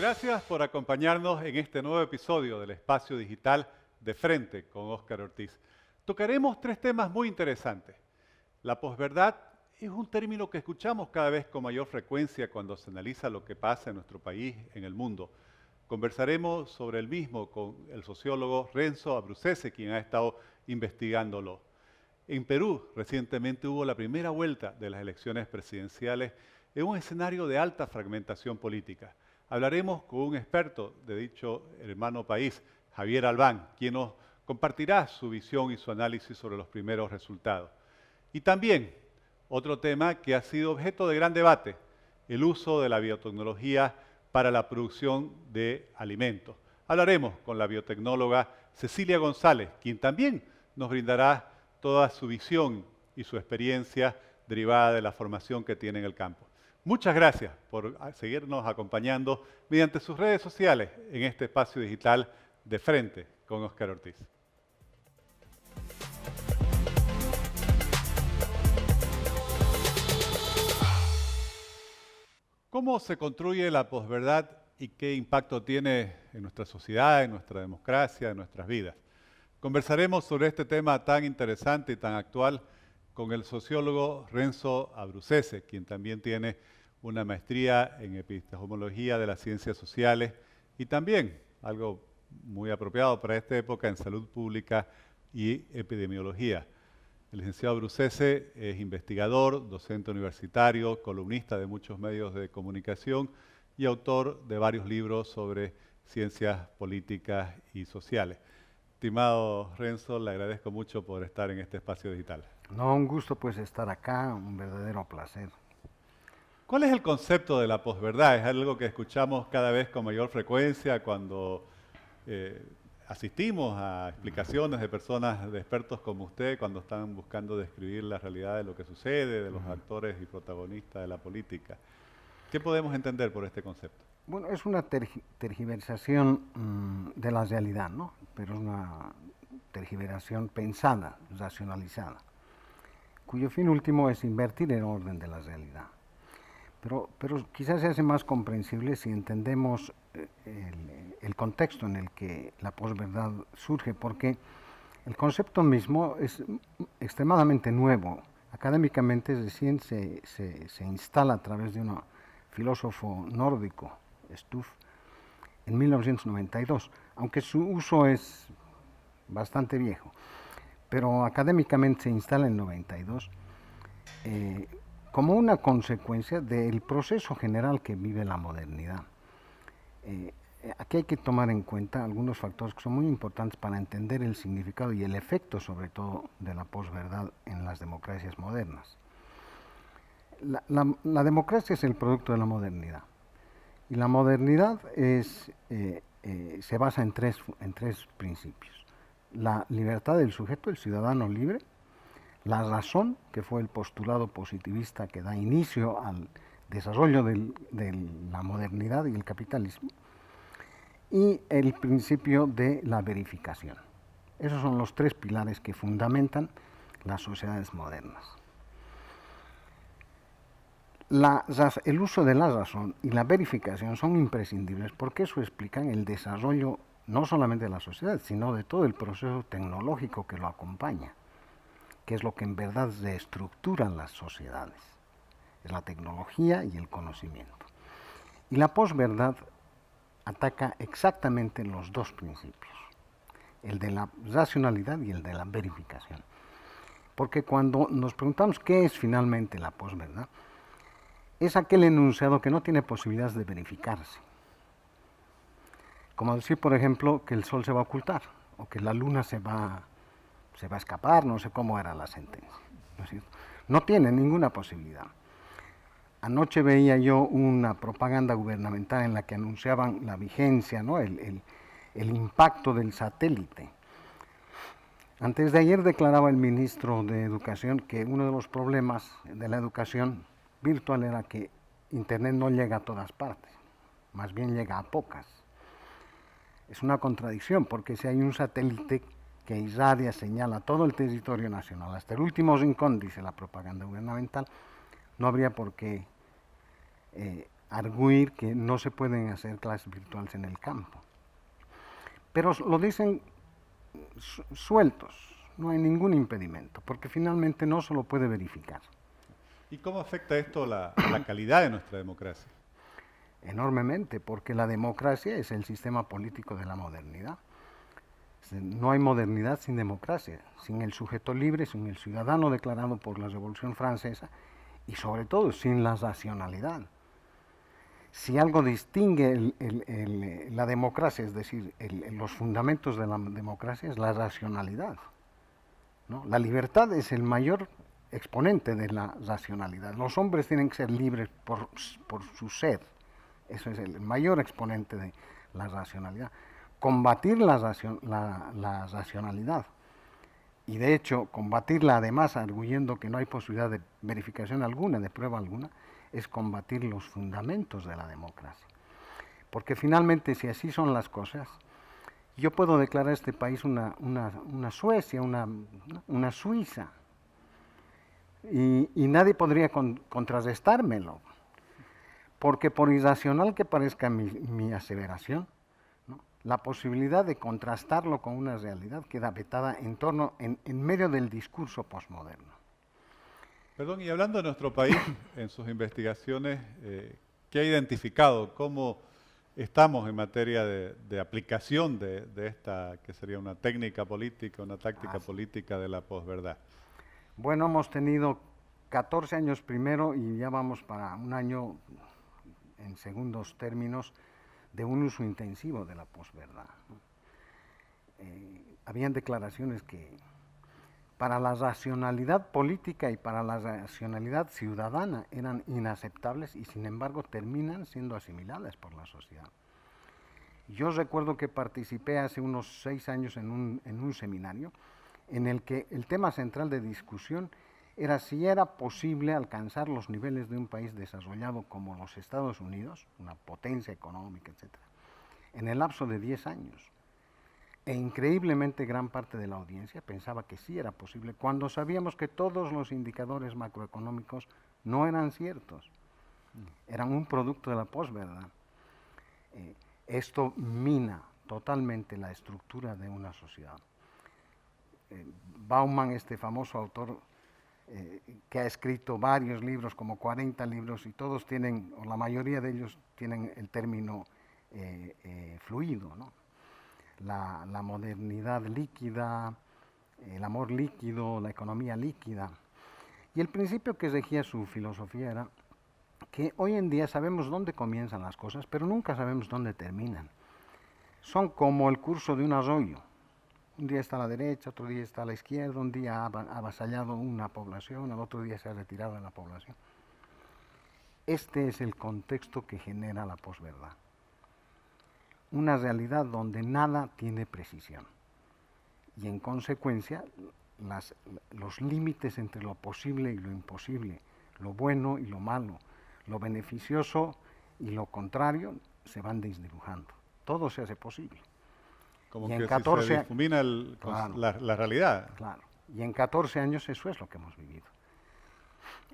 Gracias por acompañarnos en este nuevo episodio del Espacio Digital de Frente con Óscar Ortiz. Tocaremos tres temas muy interesantes. La posverdad es un término que escuchamos cada vez con mayor frecuencia cuando se analiza lo que pasa en nuestro país, en el mundo. Conversaremos sobre el mismo con el sociólogo Renzo Abruzzese, quien ha estado investigándolo. En Perú, recientemente hubo la primera vuelta de las elecciones presidenciales en un escenario de alta fragmentación política. Hablaremos con un experto de dicho hermano país, Javier Albán, quien nos compartirá su visión y su análisis sobre los primeros resultados. Y también otro tema que ha sido objeto de gran debate, el uso de la biotecnología para la producción de alimentos. Hablaremos con la biotecnóloga Cecilia González, quien también nos brindará toda su visión y su experiencia derivada de la formación que tiene en el campo. Muchas gracias por seguirnos acompañando mediante sus redes sociales en este espacio digital de Frente con Óscar Ortiz. ¿Cómo se construye la posverdad y qué impacto tiene en nuestra sociedad, en nuestra democracia, en nuestras vidas? Conversaremos sobre este tema tan interesante y tan actual con el sociólogo Renzo Abruzzese, quien también tiene una maestría en epistemología de las ciencias sociales y también, algo muy apropiado para esta época, en salud pública y epidemiología. El licenciado Abruzzese es investigador, docente universitario, columnista de muchos medios de comunicación y autor de varios libros sobre ciencias políticas y sociales. Estimado Renzo, le agradezco mucho por estar en este espacio digital. No, un gusto pues estar acá, un verdadero placer. ¿Cuál es el concepto de la posverdad? Es algo que escuchamos cada vez con mayor frecuencia cuando asistimos a explicaciones de personas, de expertos como usted, cuando están buscando describir la realidad de lo que sucede, de los actores y protagonistas de la política. ¿Qué podemos entender por este concepto? Bueno, es una tergiversación de la realidad, ¿no? Pero es una tergiversación pensada, racionalizada, cuyo fin último es invertir el orden de la realidad. Pero quizás se hace más comprensible si entendemos el contexto en el que la posverdad surge, porque el concepto mismo es extremadamente nuevo. Académicamente recién se instala a través de un filósofo nórdico, Stuff, en 1992, aunque su uso es bastante viejo, pero académicamente se instala en 92 como una consecuencia del proceso general que vive la modernidad. Aquí hay que tomar en cuenta algunos factores que son muy importantes para entender el significado y el efecto, sobre todo, de la posverdad en las democracias modernas. La democracia es el producto de la modernidad. Y la modernidad se basa en tres principios. La libertad del sujeto, el ciudadano libre, la razón, que fue el postulado positivista que da inicio al desarrollo de la modernidad y el capitalismo, y el principio de la verificación. Esos son los tres pilares que fundamentan las sociedades modernas. El uso de la razón y la verificación son imprescindibles porque eso explica el desarrollo no solamente de la sociedad, sino de todo el proceso tecnológico que lo acompaña, que es lo que en verdad reestructura las sociedades. Es la tecnología y el conocimiento. Y la posverdad ataca exactamente los dos principios, el de la racionalidad y el de la verificación. Porque cuando nos preguntamos qué es finalmente la posverdad, es aquel enunciado que no tiene posibilidades de verificarse. Como decir, por ejemplo, que el sol se va a ocultar o que la luna se va a escapar, no sé cómo era la sentencia. ¿No es cierto? No tiene ninguna posibilidad. Anoche veía yo una propaganda gubernamental en la que anunciaban la vigencia, ¿no? el impacto del satélite. Antes de ayer declaraba el ministro de Educación que uno de los problemas de la educación virtual era que Internet no llega a todas partes, más bien llega a pocas. Es una contradicción, porque si hay un satélite que irradia, señala todo el territorio nacional, hasta el último rincón, dice la propaganda gubernamental, no habría por qué arguir que no se pueden hacer clases virtuales en el campo. Pero lo dicen sueltos, no hay ningún impedimento, porque finalmente no se lo puede verificar. ¿Y cómo afecta esto a la calidad de nuestra democracia? Enormemente, porque la democracia es el sistema político de la modernidad. No hay modernidad sin democracia, sin el sujeto libre, sin el ciudadano declarado por la Revolución Francesa y sobre todo sin la racionalidad. Si algo distingue la democracia, es decir, los fundamentos de la democracia, es la racionalidad, ¿no? La libertad es el mayor exponente de la racionalidad. Los hombres tienen que ser libres por su ser. Eso es el mayor exponente de la racionalidad. Combatir la racionalidad. Y de hecho, combatirla además arguyendo que no hay posibilidad de verificación alguna, de prueba alguna, es combatir los fundamentos de la democracia. Porque finalmente, si así son las cosas, yo puedo declarar este país una Suecia, una Suiza, y nadie podría contrarrestármelo. Porque por irracional que parezca mi aseveración, ¿no?, la posibilidad de contrastarlo con una realidad queda vetada en medio del discurso posmoderno. Perdón, y hablando de nuestro país, en sus investigaciones, ¿qué ha identificado? ¿Cómo estamos en materia de aplicación de esta, que sería una técnica política, una táctica política de la posverdad? Bueno, hemos tenido 14 años primero y ya vamos para un año en segundos términos de un uso intensivo de la posverdad. Habían declaraciones que para la racionalidad política y para la racionalidad ciudadana eran inaceptables y sin embargo terminan siendo asimiladas por la sociedad. Yo recuerdo que participé hace unos 6 años en un seminario en el que el tema central de discusión era si era posible alcanzar los niveles de un país desarrollado como los Estados Unidos, una potencia económica, etc., en el lapso de 10 años. E increíblemente gran parte de la audiencia pensaba que sí era posible, cuando sabíamos que todos los indicadores macroeconómicos no eran ciertos, eran un producto de la posverdad. Esto mina totalmente la estructura de una sociedad. Bauman, este famoso autor, que ha escrito varios libros, como 40 libros, y todos tienen, o la mayoría de ellos tienen el término fluido, ¿no? La modernidad líquida, el amor líquido, la economía líquida. Y el principio que regía su filosofía era que hoy en día sabemos dónde comienzan las cosas, pero nunca sabemos dónde terminan. Son como el curso de un arroyo. Un día está a la derecha, otro día está a la izquierda, un día ha avasallado una población, al otro día se ha retirado de la población. Este es el contexto que genera la posverdad. Una realidad donde nada tiene precisión. Y en consecuencia, los límites entre lo posible y lo imposible, lo bueno y lo malo, lo beneficioso y lo contrario, se van desdibujando. Todo se hace posible. Como y que si se difumina claro, la realidad. Claro. Y en 14 años eso es lo que hemos vivido.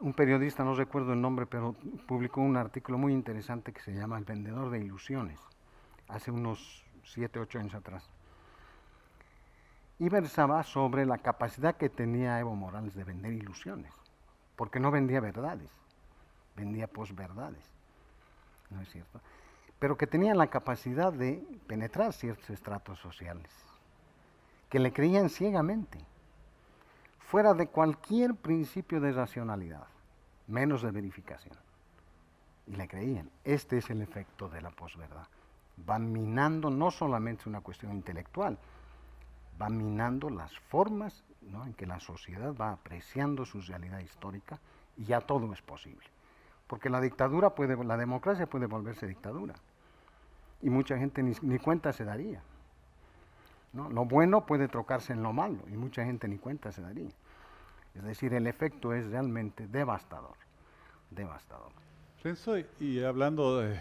Un periodista, no recuerdo el nombre, pero publicó un artículo muy interesante que se llama El vendedor de ilusiones, hace unos 7, 8 años atrás. Y versaba sobre la capacidad que tenía Evo Morales de vender ilusiones, porque no vendía verdades, vendía posverdades, ¿no es cierto? Pero que tenían la capacidad de penetrar ciertos estratos sociales, que le creían ciegamente, fuera de cualquier principio de racionalidad, menos de verificación. Y le creían. Este es el efecto de la posverdad. Va minando no solamente una cuestión intelectual, va minando las formas, ¿no?, en que la sociedad va apreciando su realidad histórica y ya todo es posible. Porque la democracia puede volverse dictadura. Y mucha gente ni cuenta se daría, ¿no? Lo bueno puede trocarse en lo malo y mucha gente ni cuenta se daría. Es decir, el efecto es realmente devastador, devastador. Renzo, y hablando de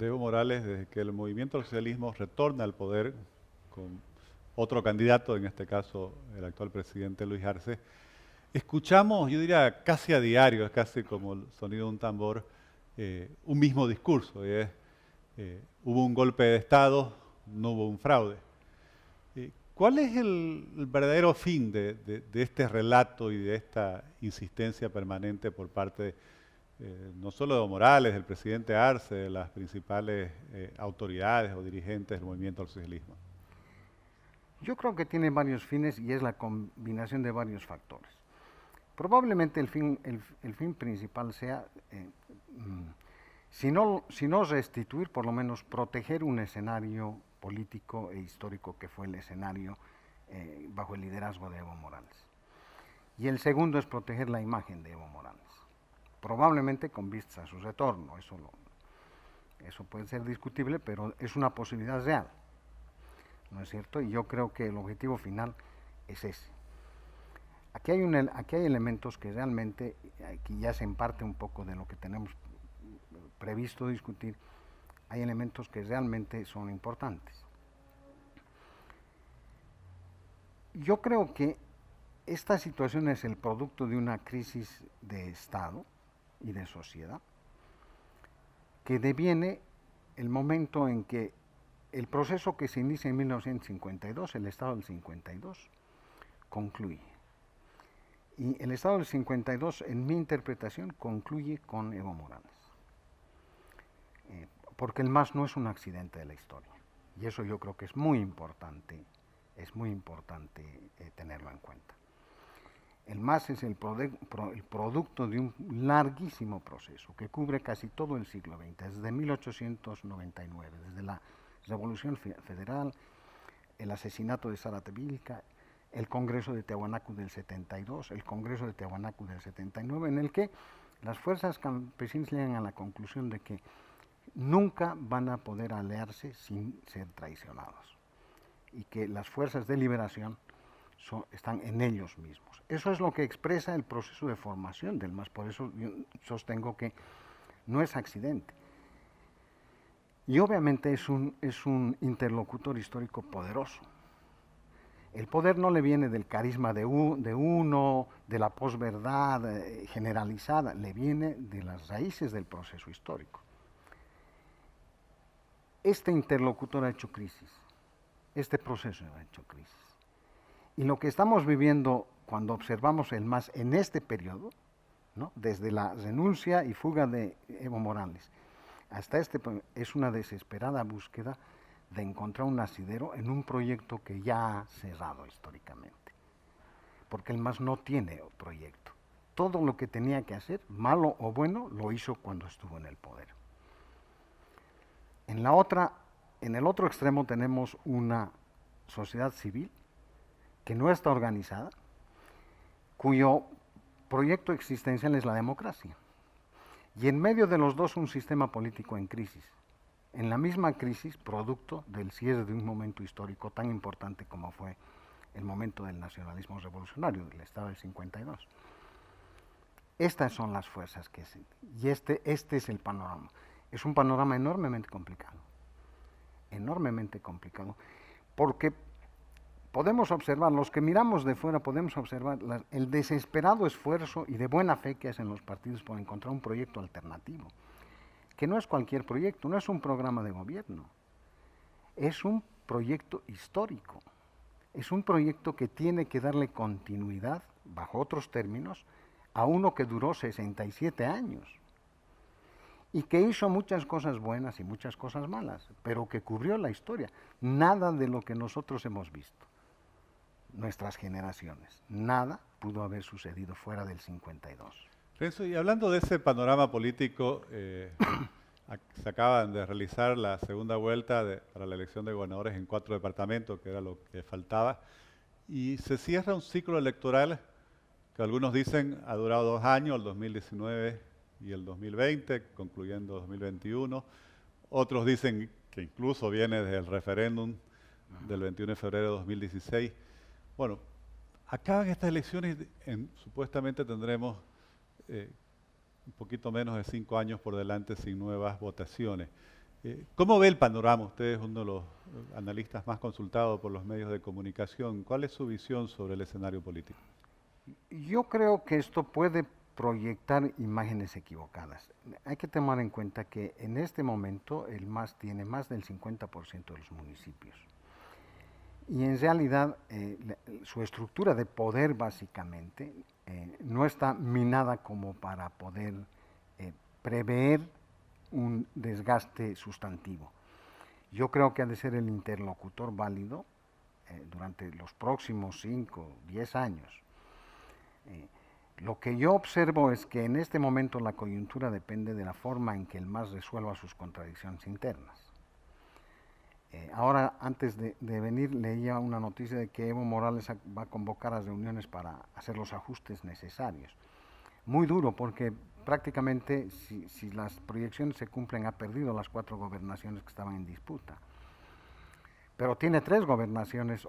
Evo Morales, desde que el movimiento del socialismo retorna al poder con otro candidato, en este caso el actual presidente Luis Arce, escuchamos, yo diría casi a diario, es casi como el sonido de un tambor, un mismo discurso, y es, hubo un golpe de Estado, no hubo un fraude. ¿Cuál es el verdadero fin de este relato y de esta insistencia permanente por parte no solo de Evo Morales, del presidente Arce, de las principales autoridades o dirigentes del movimiento al socialismo? Yo creo que tiene varios fines y es la combinación de varios factores. Probablemente el fin principal sea, si no restituir, por lo menos proteger un escenario político e histórico que fue el escenario bajo el liderazgo de Evo Morales. Y el segundo es proteger la imagen de Evo Morales, probablemente con vistas a su retorno. Eso puede ser discutible, pero es una posibilidad real, ¿no es cierto? Y yo creo que el objetivo final es ese. Aquí hay elementos que realmente, aquí ya se emparte un poco de lo que tenemos previsto discutir, hay elementos que realmente son importantes. Yo creo que esta situación es el producto de una crisis de Estado y de sociedad que deviene el momento en que el proceso que se inicia en 1952, el Estado del 52, concluye. Y el Estado del 52, en mi interpretación, concluye con Evo Morales. Porque el MAS no es un accidente de la historia. Y eso yo creo que es muy importante tenerlo en cuenta. El MAS es el producto de un larguísimo proceso que cubre casi todo el siglo XX, desde 1899, desde la Revolución Federal, el asesinato de Saratevilca, el Congreso de Tiahuanacu del 72, el Congreso de Tiahuanacu del 79, en el que las fuerzas campesinas llegan a la conclusión de que nunca van a poder aliarse sin ser traicionados y que las fuerzas de liberación están en ellos mismos. Eso es lo que expresa el proceso de formación del MAS, por eso yo sostengo que no es accidente. Y obviamente es un interlocutor histórico poderoso. El poder no le viene del carisma de uno, de la posverdad generalizada, le viene de las raíces del proceso histórico. Este interlocutor ha hecho crisis, este proceso ha hecho crisis. Y lo que estamos viviendo cuando observamos el MAS en este periodo, ¿no?, desde la renuncia y fuga de Evo Morales hasta es una desesperada búsqueda de encontrar un asidero en un proyecto que ya ha cerrado históricamente. Porque el MAS no tiene proyecto. Todo lo que tenía que hacer, malo o bueno, lo hizo cuando estuvo en el poder. En el otro extremo tenemos una sociedad civil que no está organizada, cuyo proyecto existencial es la democracia. Y en medio de los dos un sistema político en crisis. En la misma crisis, producto del cierre de un momento histórico tan importante como fue el momento del nacionalismo revolucionario, del Estado del 52. Estas son las fuerzas y este es el panorama. Es un panorama enormemente complicado, porque podemos observar, los que miramos de fuera podemos observar el desesperado esfuerzo y de buena fe que hacen los partidos por encontrar un proyecto alternativo, que no es cualquier proyecto, no es un programa de gobierno, es un proyecto histórico, es un proyecto que tiene que darle continuidad, bajo otros términos, a uno que duró 67 años y que hizo muchas cosas buenas y muchas cosas malas, pero que cubrió la historia. Nada de lo que nosotros hemos visto, nuestras generaciones, nada pudo haber sucedido fuera del 52. Renzo, y hablando de ese panorama político, se acaban de realizar la segunda vuelta para la elección de gobernadores en 4 departamentos, que era lo que faltaba, y se cierra un ciclo electoral que algunos dicen ha durado 2 años, el 2019 y el 2020, concluyendo 2021. Otros dicen que incluso viene desde el referéndum del 21 de febrero de 2016. Bueno, acaban estas elecciones y supuestamente tendremos un poquito menos de 5 años por delante sin nuevas votaciones. ¿Cómo ve el panorama? Usted es uno de los analistas más consultados por los medios de comunicación. ¿Cuál es su visión sobre el escenario político? Yo creo que esto puede proyectar imágenes equivocadas. Hay que tomar en cuenta que en este momento el MAS tiene más del 50% de los municipios. Y en realidad su estructura de poder básicamente no está minada como para poder prever un desgaste sustantivo. Yo creo que ha de ser el interlocutor válido durante los próximos 5, 10 años. Lo que yo observo es que en este momento la coyuntura depende de la forma en que el MAS resuelva sus contradicciones internas. Ahora, antes de venir, leía una noticia de que Evo Morales va a convocar a reuniones para hacer los ajustes necesarios. Muy duro, porque prácticamente, si las proyecciones se cumplen, ha perdido las 4 gobernaciones que estaban en disputa. Pero tiene 3 gobernaciones,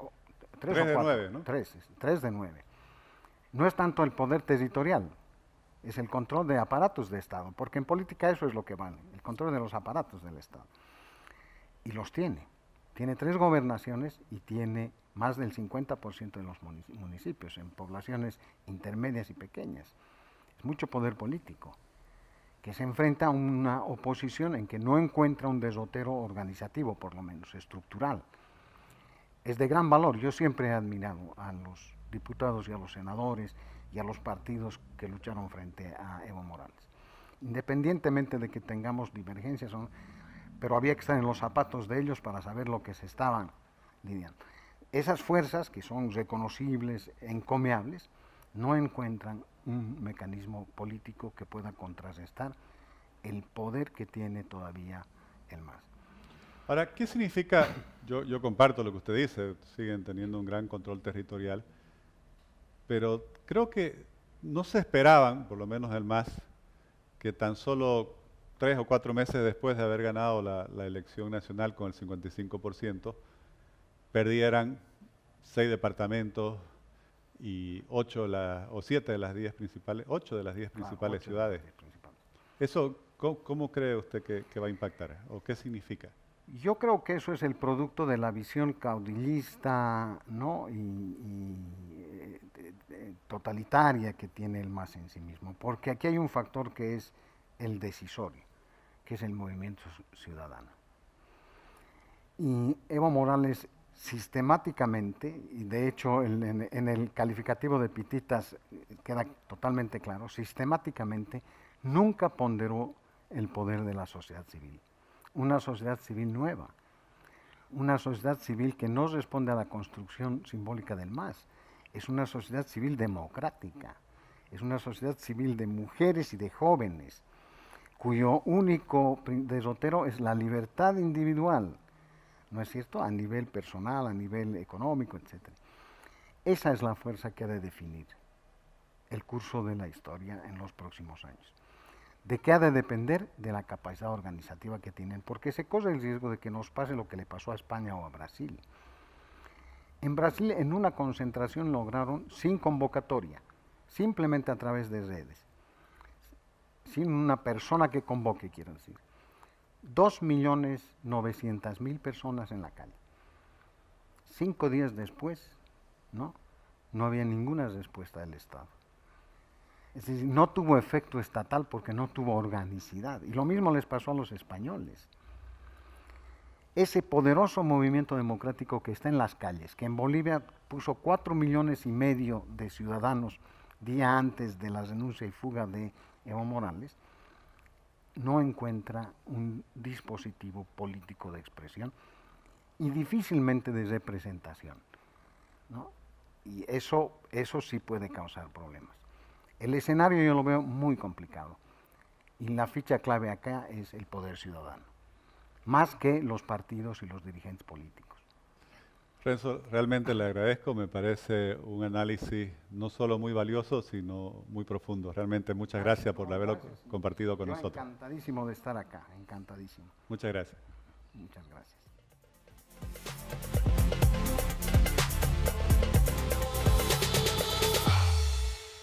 3 o 4, de 9, ¿no? 3 de 9. No es tanto el poder territorial, es el control de aparatos de Estado, porque en política eso es lo que vale, el control de los aparatos del Estado. Y los tiene. Tiene 3 gobernaciones y tiene más del 50% de los municipios en poblaciones intermedias y pequeñas. Es mucho poder político, que se enfrenta a una oposición en que no encuentra un derrotero organizativo, por lo menos estructural. Es de gran valor. Yo siempre he admirado a los diputados y a los senadores y a los partidos que lucharon frente a Evo Morales. Independientemente de que tengamos divergencias, pero había que estar en los zapatos de ellos para saber lo que se estaban lidiando. Esas fuerzas, que son reconocibles, encomiables, no encuentran un mecanismo político que pueda contrarrestar el poder que tiene todavía el MAS. Ahora, ¿qué significa? Yo comparto lo que usted dice, siguen teniendo un gran control territorial, pero creo que no se esperaban, por lo menos el MAS, que tan solo 3 o 4 meses después de haber ganado la elección nacional con el 55%, perdieran 6 departamentos y 8 o 7 de las 10 principales, 8 de las 10 principales ciudades. ¿Eso cómo cree usted que va a impactar? ¿O qué significa? Yo creo que eso es el producto de la visión caudillista, ¿no? y totalitaria que tiene el MAS en sí mismo, porque aquí hay un factor que es el decisorio, que es el movimiento ciudadano. Y Evo Morales sistemáticamente, y de hecho en el calificativo de Pititas queda totalmente claro, sistemáticamente nunca ponderó el poder de la sociedad civil. Una sociedad civil nueva, una sociedad civil que no responde a la construcción simbólica del MAS, es una sociedad civil democrática, es una sociedad civil de mujeres y de jóvenes, cuyo único derrotero es la libertad individual, ¿no es cierto?, a nivel personal, a nivel económico, etc. Esa es la fuerza que ha de definir el curso de la historia en los próximos años. ¿De qué ha de depender? De la capacidad organizativa que tienen, porque se corre el riesgo de que nos pase lo que le pasó a España o a Brasil. En Brasil, en una concentración lograron, sin convocatoria, simplemente a través de redes, sin una persona que convoque, quiero decir, 2.900.000 personas en la calle. 5 días después, no había ninguna respuesta del Estado. Es decir, no tuvo efecto estatal porque no tuvo organicidad. Y lo mismo les pasó a los españoles. Ese poderoso movimiento democrático que está en las calles, que en Bolivia puso 4,5 millones de ciudadanos día antes de la renuncia y fuga de Evo Morales, no encuentra un dispositivo político de expresión y difícilmente de representación, ¿no? Y eso sí puede causar problemas. El escenario yo lo veo muy complicado y la ficha clave acá es el poder ciudadano, más que los partidos y los dirigentes políticos. Renzo, realmente le agradezco, me parece un análisis no solo muy valioso, sino muy profundo. Realmente muchas gracias por haberlo compartido con nosotros. Encantadísimo de estar acá, encantadísimo. Muchas gracias. Muchas gracias.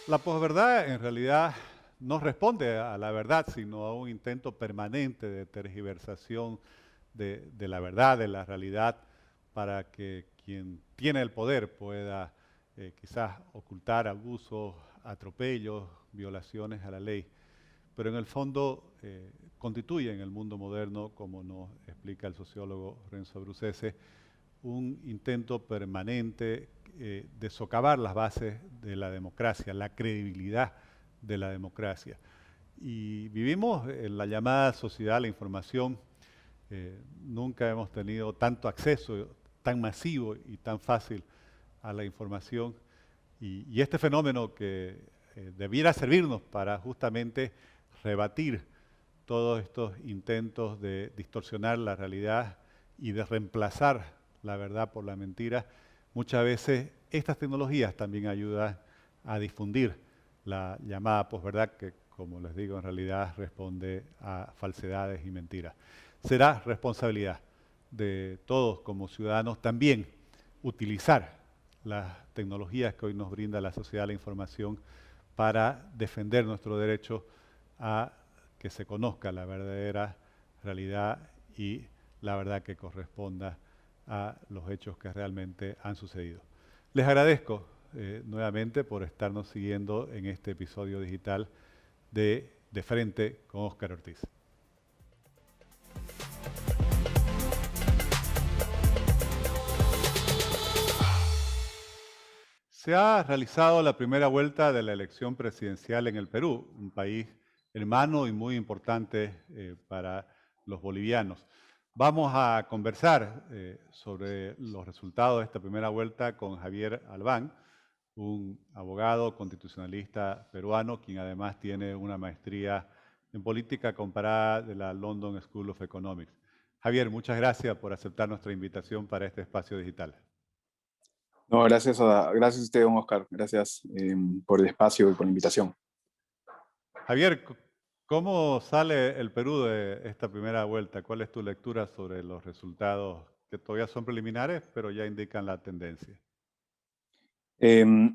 La posverdad en realidad no responde a la verdad, sino a un intento permanente de tergiversación de la verdad, de la realidad, para que quien tiene el poder pueda quizás ocultar abusos, atropellos, violaciones a la ley, pero en el fondo constituye en el mundo moderno, como nos explica el sociólogo Renzo Bruzzese, un intento permanente de socavar las bases de la democracia, la credibilidad de la democracia. Y vivimos en la llamada sociedad de la información. Nunca hemos tenido tanto acceso tan masivo y tan fácil a la información. Y este fenómeno que debiera servirnos para justamente rebatir todos estos intentos de distorsionar la realidad y de reemplazar la verdad por la mentira, muchas veces estas tecnologías también ayudan a difundir la llamada posverdad que, como les digo, en realidad responde a falsedades y mentiras. Será responsabilidad de todos como ciudadanos también utilizar las tecnologías que hoy nos brinda la sociedad de la información para defender nuestro derecho a que se conozca la verdadera realidad y la verdad que corresponda a los hechos que realmente han sucedido. Les agradezco nuevamente por estarnos siguiendo en este episodio digital de Frente con Óscar Ortiz. Se ha realizado la primera vuelta de la elección presidencial en el Perú, un país hermano y muy importante para los bolivianos. Vamos a conversar sobre los resultados de esta primera vuelta con Javier Albán, un abogado constitucionalista peruano, quien además tiene una maestría en política comparada de la London School of Economics. Javier, muchas gracias por aceptar nuestra invitación para este espacio digital. No, gracias a usted, don Oscar. Gracias por el espacio y por la invitación. Javier, ¿cómo sale el Perú de esta primera vuelta? ¿Cuál es tu lectura sobre los resultados que todavía son preliminares, pero ya indican la tendencia?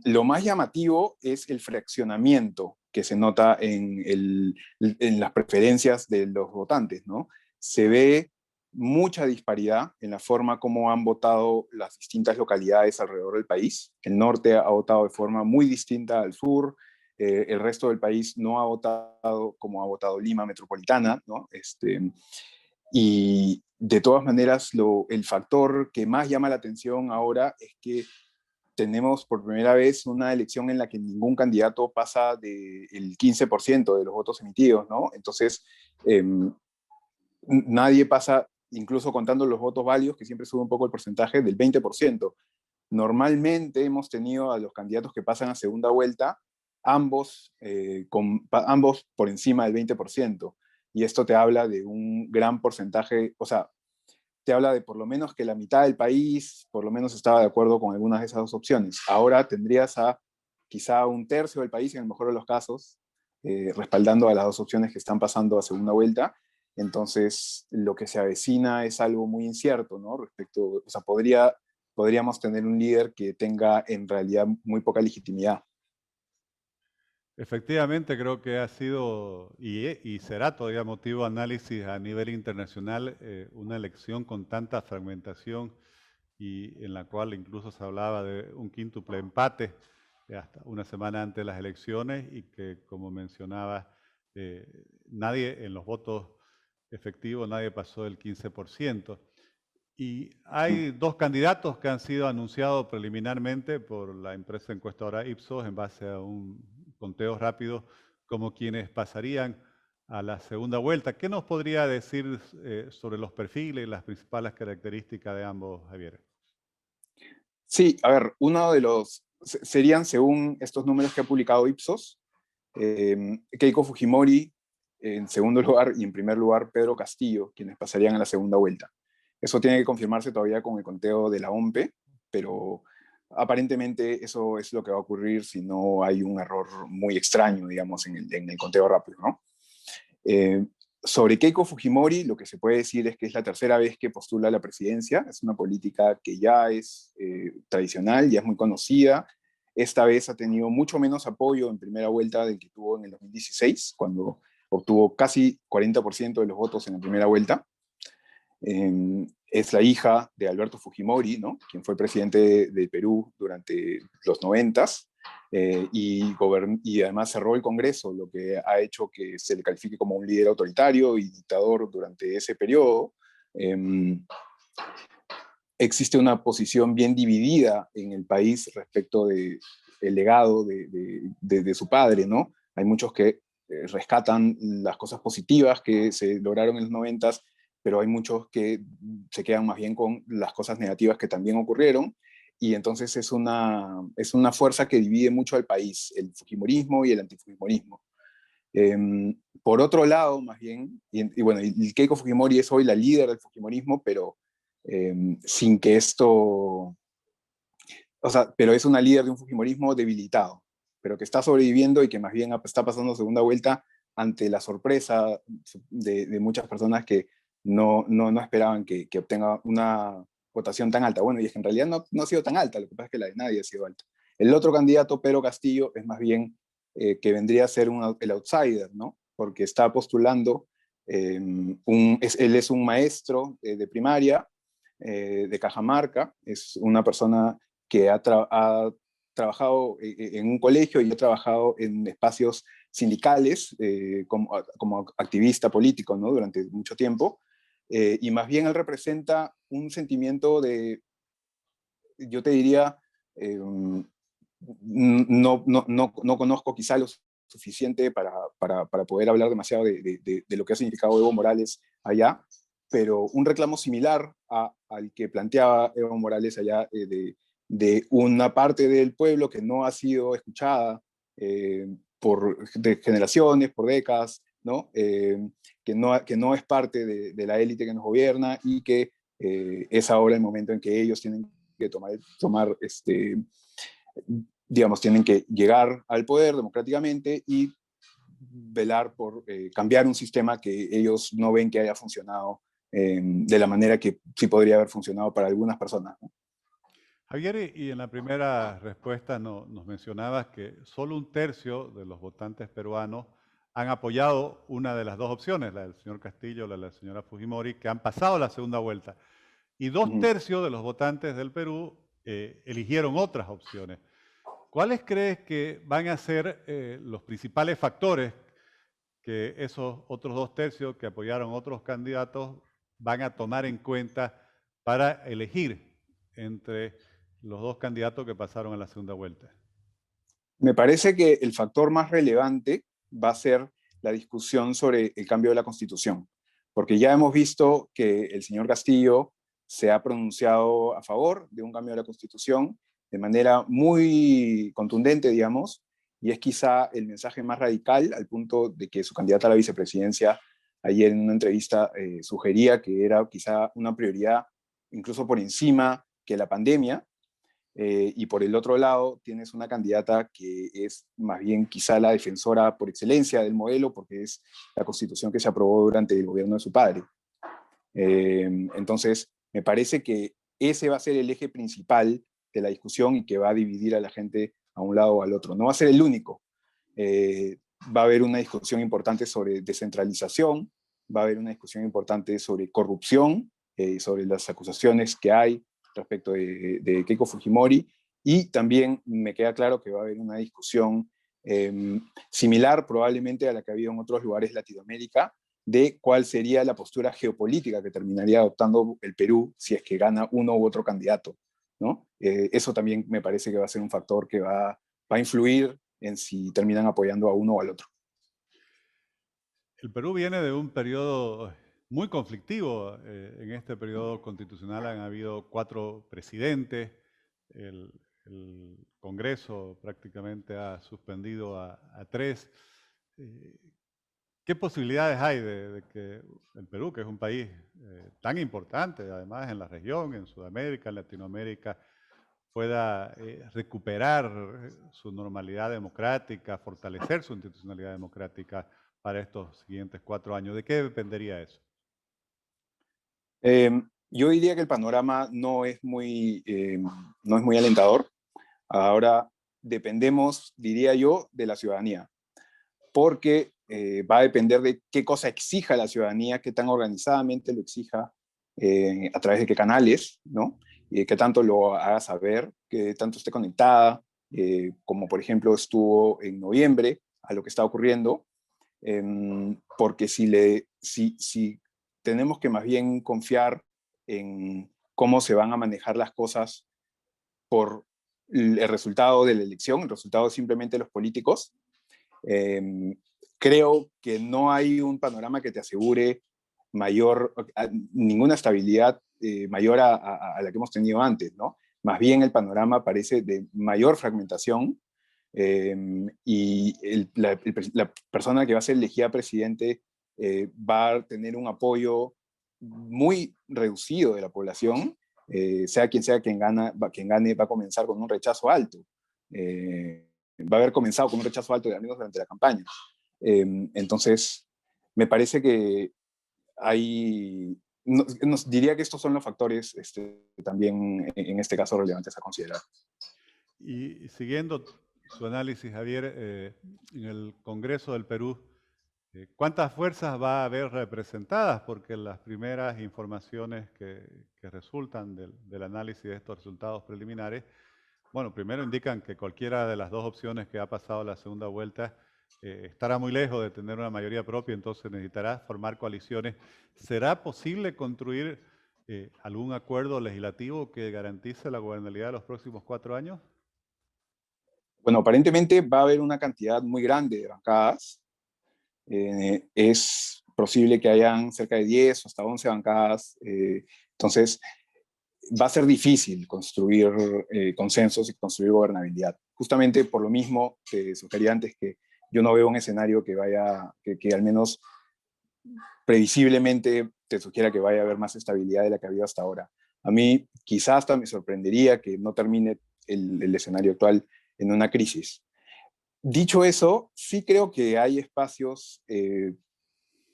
Lo más llamativo es el fraccionamiento que se nota en las preferencias de los votantes, ¿no? Se ve mucha disparidad en la forma como han votado las distintas localidades alrededor del país. El norte ha votado de forma muy distinta al sur, el resto del país no ha votado como ha votado Lima metropolitana, ¿no? Y de todas maneras, el factor que más llama la atención ahora es que tenemos por primera vez una elección en la que ningún candidato pasa del 15% de los votos emitidos, ¿no? Entonces, nadie pasa, incluso contando los votos válidos, que siempre sube un poco el porcentaje, del 20%. Normalmente hemos tenido a los candidatos que pasan a segunda vuelta, ambos por encima del 20%. Y esto te habla de un gran porcentaje, o sea, te habla de por lo menos que la mitad del país por lo menos estaba de acuerdo con algunas de esas dos opciones. Ahora tendrías a quizá un tercio del país, en el mejor de los casos, respaldando a las dos opciones que están pasando a segunda vuelta. Entonces, lo que se avecina es algo muy incierto, ¿no? O sea, podríamos tener un líder que tenga en realidad muy poca legitimidad. Efectivamente, creo que ha sido y será todavía motivo de análisis a nivel internacional una elección con tanta fragmentación y en la cual incluso se hablaba de un quíntuple empate hasta una semana antes de las elecciones y que, como mencionaba, nadie en los votos efectivos, nadie pasó el 15%. Y hay dos candidatos que han sido anunciados preliminarmente por la empresa encuestadora Ipsos en base a un conteo rápido como quienes pasarían a la segunda vuelta. ¿Qué nos podría decir sobre los perfiles y las principales características de ambos, Javier? Sí, a ver, uno de los serían, según estos números que ha publicado Ipsos, Keiko Fujimori en segundo lugar y en primer lugar Pedro Castillo, quienes pasarían a la segunda vuelta. Eso tiene que confirmarse todavía con el conteo de la OMPE, pero aparentemente eso es lo que va a ocurrir si no hay un error muy extraño, digamos, en el conteo rápido, ¿no? Sobre Keiko Fujimori, lo que se puede decir es que es la tercera vez que postula a la presidencia. Es una política que ya es tradicional, ya es muy conocida. Esta vez ha tenido mucho menos apoyo en primera vuelta del que tuvo en el 2016, cuando obtuvo casi 40% de los votos en la primera vuelta. Es la hija de Alberto Fujimori, ¿no? Quien fue presidente del Perú durante los 90s. y además cerró el Congreso, lo que ha hecho que se le califique como un líder autoritario y dictador durante ese periodo. Existe una posición bien dividida en el país respecto del legado de su padre, ¿no? Hay muchos que rescatan las cosas positivas que se lograron en los 90, pero hay muchos que se quedan más bien con las cosas negativas que también ocurrieron, y entonces es una fuerza que divide mucho al país, el fujimorismo y el antifujimorismo. Por otro lado, más bien, y bueno, y Keiko Fujimori es hoy la líder del fujimorismo, pero sin que esto, o sea, pero es una líder de un fujimorismo debilitado, pero que está sobreviviendo y que más bien está pasando segunda vuelta ante la sorpresa de muchas personas que no esperaban que obtenga una votación tan alta. Bueno, y es que en realidad no ha sido tan alta, lo que pasa es que la de nadie ha sido alta. El otro candidato, Pedro Castillo, es más bien que vendría a ser el outsider, ¿no? Porque está postulando, él es un maestro de primaria, de Cajamarca, es una persona que ha trabajado en un colegio y ha trabajado en espacios sindicales como activista político, ¿no? Durante mucho tiempo, y más bien él representa un sentimiento yo te diría, no conozco quizá lo suficiente para poder hablar demasiado de lo que ha significado Evo Morales allá, pero un reclamo similar al que planteaba Evo Morales allá, de una parte del pueblo que no ha sido escuchada de generaciones, por décadas, ¿no? Que no es parte de la élite que nos gobierna, y que es ahora el momento en que ellos tienen que tomar digamos, tienen que llegar al poder democráticamente y velar por cambiar un sistema que ellos no ven que haya funcionado de la manera que sí podría haber funcionado para algunas personas, ¿no? Javier, y en la primera respuesta nos mencionabas que solo un tercio de los votantes peruanos han apoyado una de las dos opciones, la del señor Castillo, la de la señora Fujimori, que han pasado la segunda vuelta. Y dos tercios de los votantes del Perú eligieron otras opciones. ¿Cuáles crees que van a ser los principales factores que esos otros dos tercios que apoyaron otros candidatos van a tomar en cuenta para elegir entre los dos candidatos que pasaron a la segunda vuelta? Me parece que el factor más relevante va a ser la discusión sobre el cambio de la Constitución, porque ya hemos visto que el señor Castillo se ha pronunciado a favor de un cambio de la Constitución de manera muy contundente, digamos, y es quizá el mensaje más radical, al punto de que su candidata a la vicepresidencia ayer en una entrevista sugería que era quizá una prioridad incluso por encima que la pandemia. Y por el otro lado tienes una candidata que es más bien quizá la defensora por excelencia del modelo, porque es la Constitución que se aprobó durante el gobierno de su padre. Entonces, me parece que ese va a ser el eje principal de la discusión y que va a dividir a la gente a un lado o al otro. No va a ser el único. Va a haber una discusión importante sobre descentralización, va a haber una discusión importante sobre corrupción, sobre las acusaciones que hay respecto de Keiko Fujimori, y también me queda claro que va a haber una discusión similar probablemente a la que ha habido en otros lugares de Latinoamérica, de cuál sería la postura geopolítica que terminaría adoptando el Perú si es que gana uno u otro candidato, ¿no? Eso también me parece que va a ser un factor que va a influir en si terminan apoyando a uno o al otro. El Perú viene de un periodo muy conflictivo. En este periodo constitucional han habido 4 presidentes, el Congreso prácticamente ha suspendido a 3. ¿Qué posibilidades hay de que el Perú, que es un país tan importante, además en la región, en Sudamérica, en Latinoamérica, pueda recuperar su normalidad democrática, fortalecer su institucionalidad democrática para estos siguientes 4 años? ¿De qué dependería eso? Yo diría que el panorama no es muy alentador. Ahora dependemos, diría yo, de la ciudadanía, porque va a depender de qué cosa exija la ciudadanía, qué tan organizadamente lo exija, a través de qué canales, ¿no? Y qué tanto lo haga saber, qué tanto esté conectada, como por ejemplo estuvo en noviembre, a lo que está ocurriendo, porque si tenemos que más bien confiar en cómo se van a manejar las cosas por el resultado de la elección, el resultado simplemente de los políticos, creo que no hay un panorama que te asegure ninguna estabilidad mayor a la que hemos tenido antes, ¿no? Más bien el panorama parece de mayor fragmentación, y la persona que va a ser elegida presidente va a tener un apoyo muy reducido de la población, sea quien gane, va a comenzar con un rechazo alto. Va a haber comenzado con un rechazo alto, al menos durante la campaña. Entonces, me parece que nos diría que estos son los factores también, en este caso, relevantes a considerar. Y siguiendo su análisis, Javier, en el Congreso del Perú, ¿cuántas fuerzas va a haber representadas? Porque las primeras informaciones que resultan del análisis de estos resultados preliminares, bueno, primero indican que cualquiera de las dos opciones que ha pasado la segunda vuelta estará muy lejos de tener una mayoría propia, entonces necesitará formar coaliciones. ¿Será posible construir algún acuerdo legislativo que garantice la gobernabilidad de los próximos 4 años? Bueno, aparentemente va a haber una cantidad muy grande de bancadas. Es posible que hayan cerca de 10 o hasta 11 bancadas. Entonces, va a ser difícil construir consensos y construir gobernabilidad. Justamente por lo mismo que sugerí antes, que yo no veo un escenario que al menos previsiblemente te sugiera que vaya a haber más estabilidad de la que ha habido hasta ahora. A mí quizás hasta me sorprendería que no termine el escenario actual en una crisis. Dicho eso, sí creo que hay espacios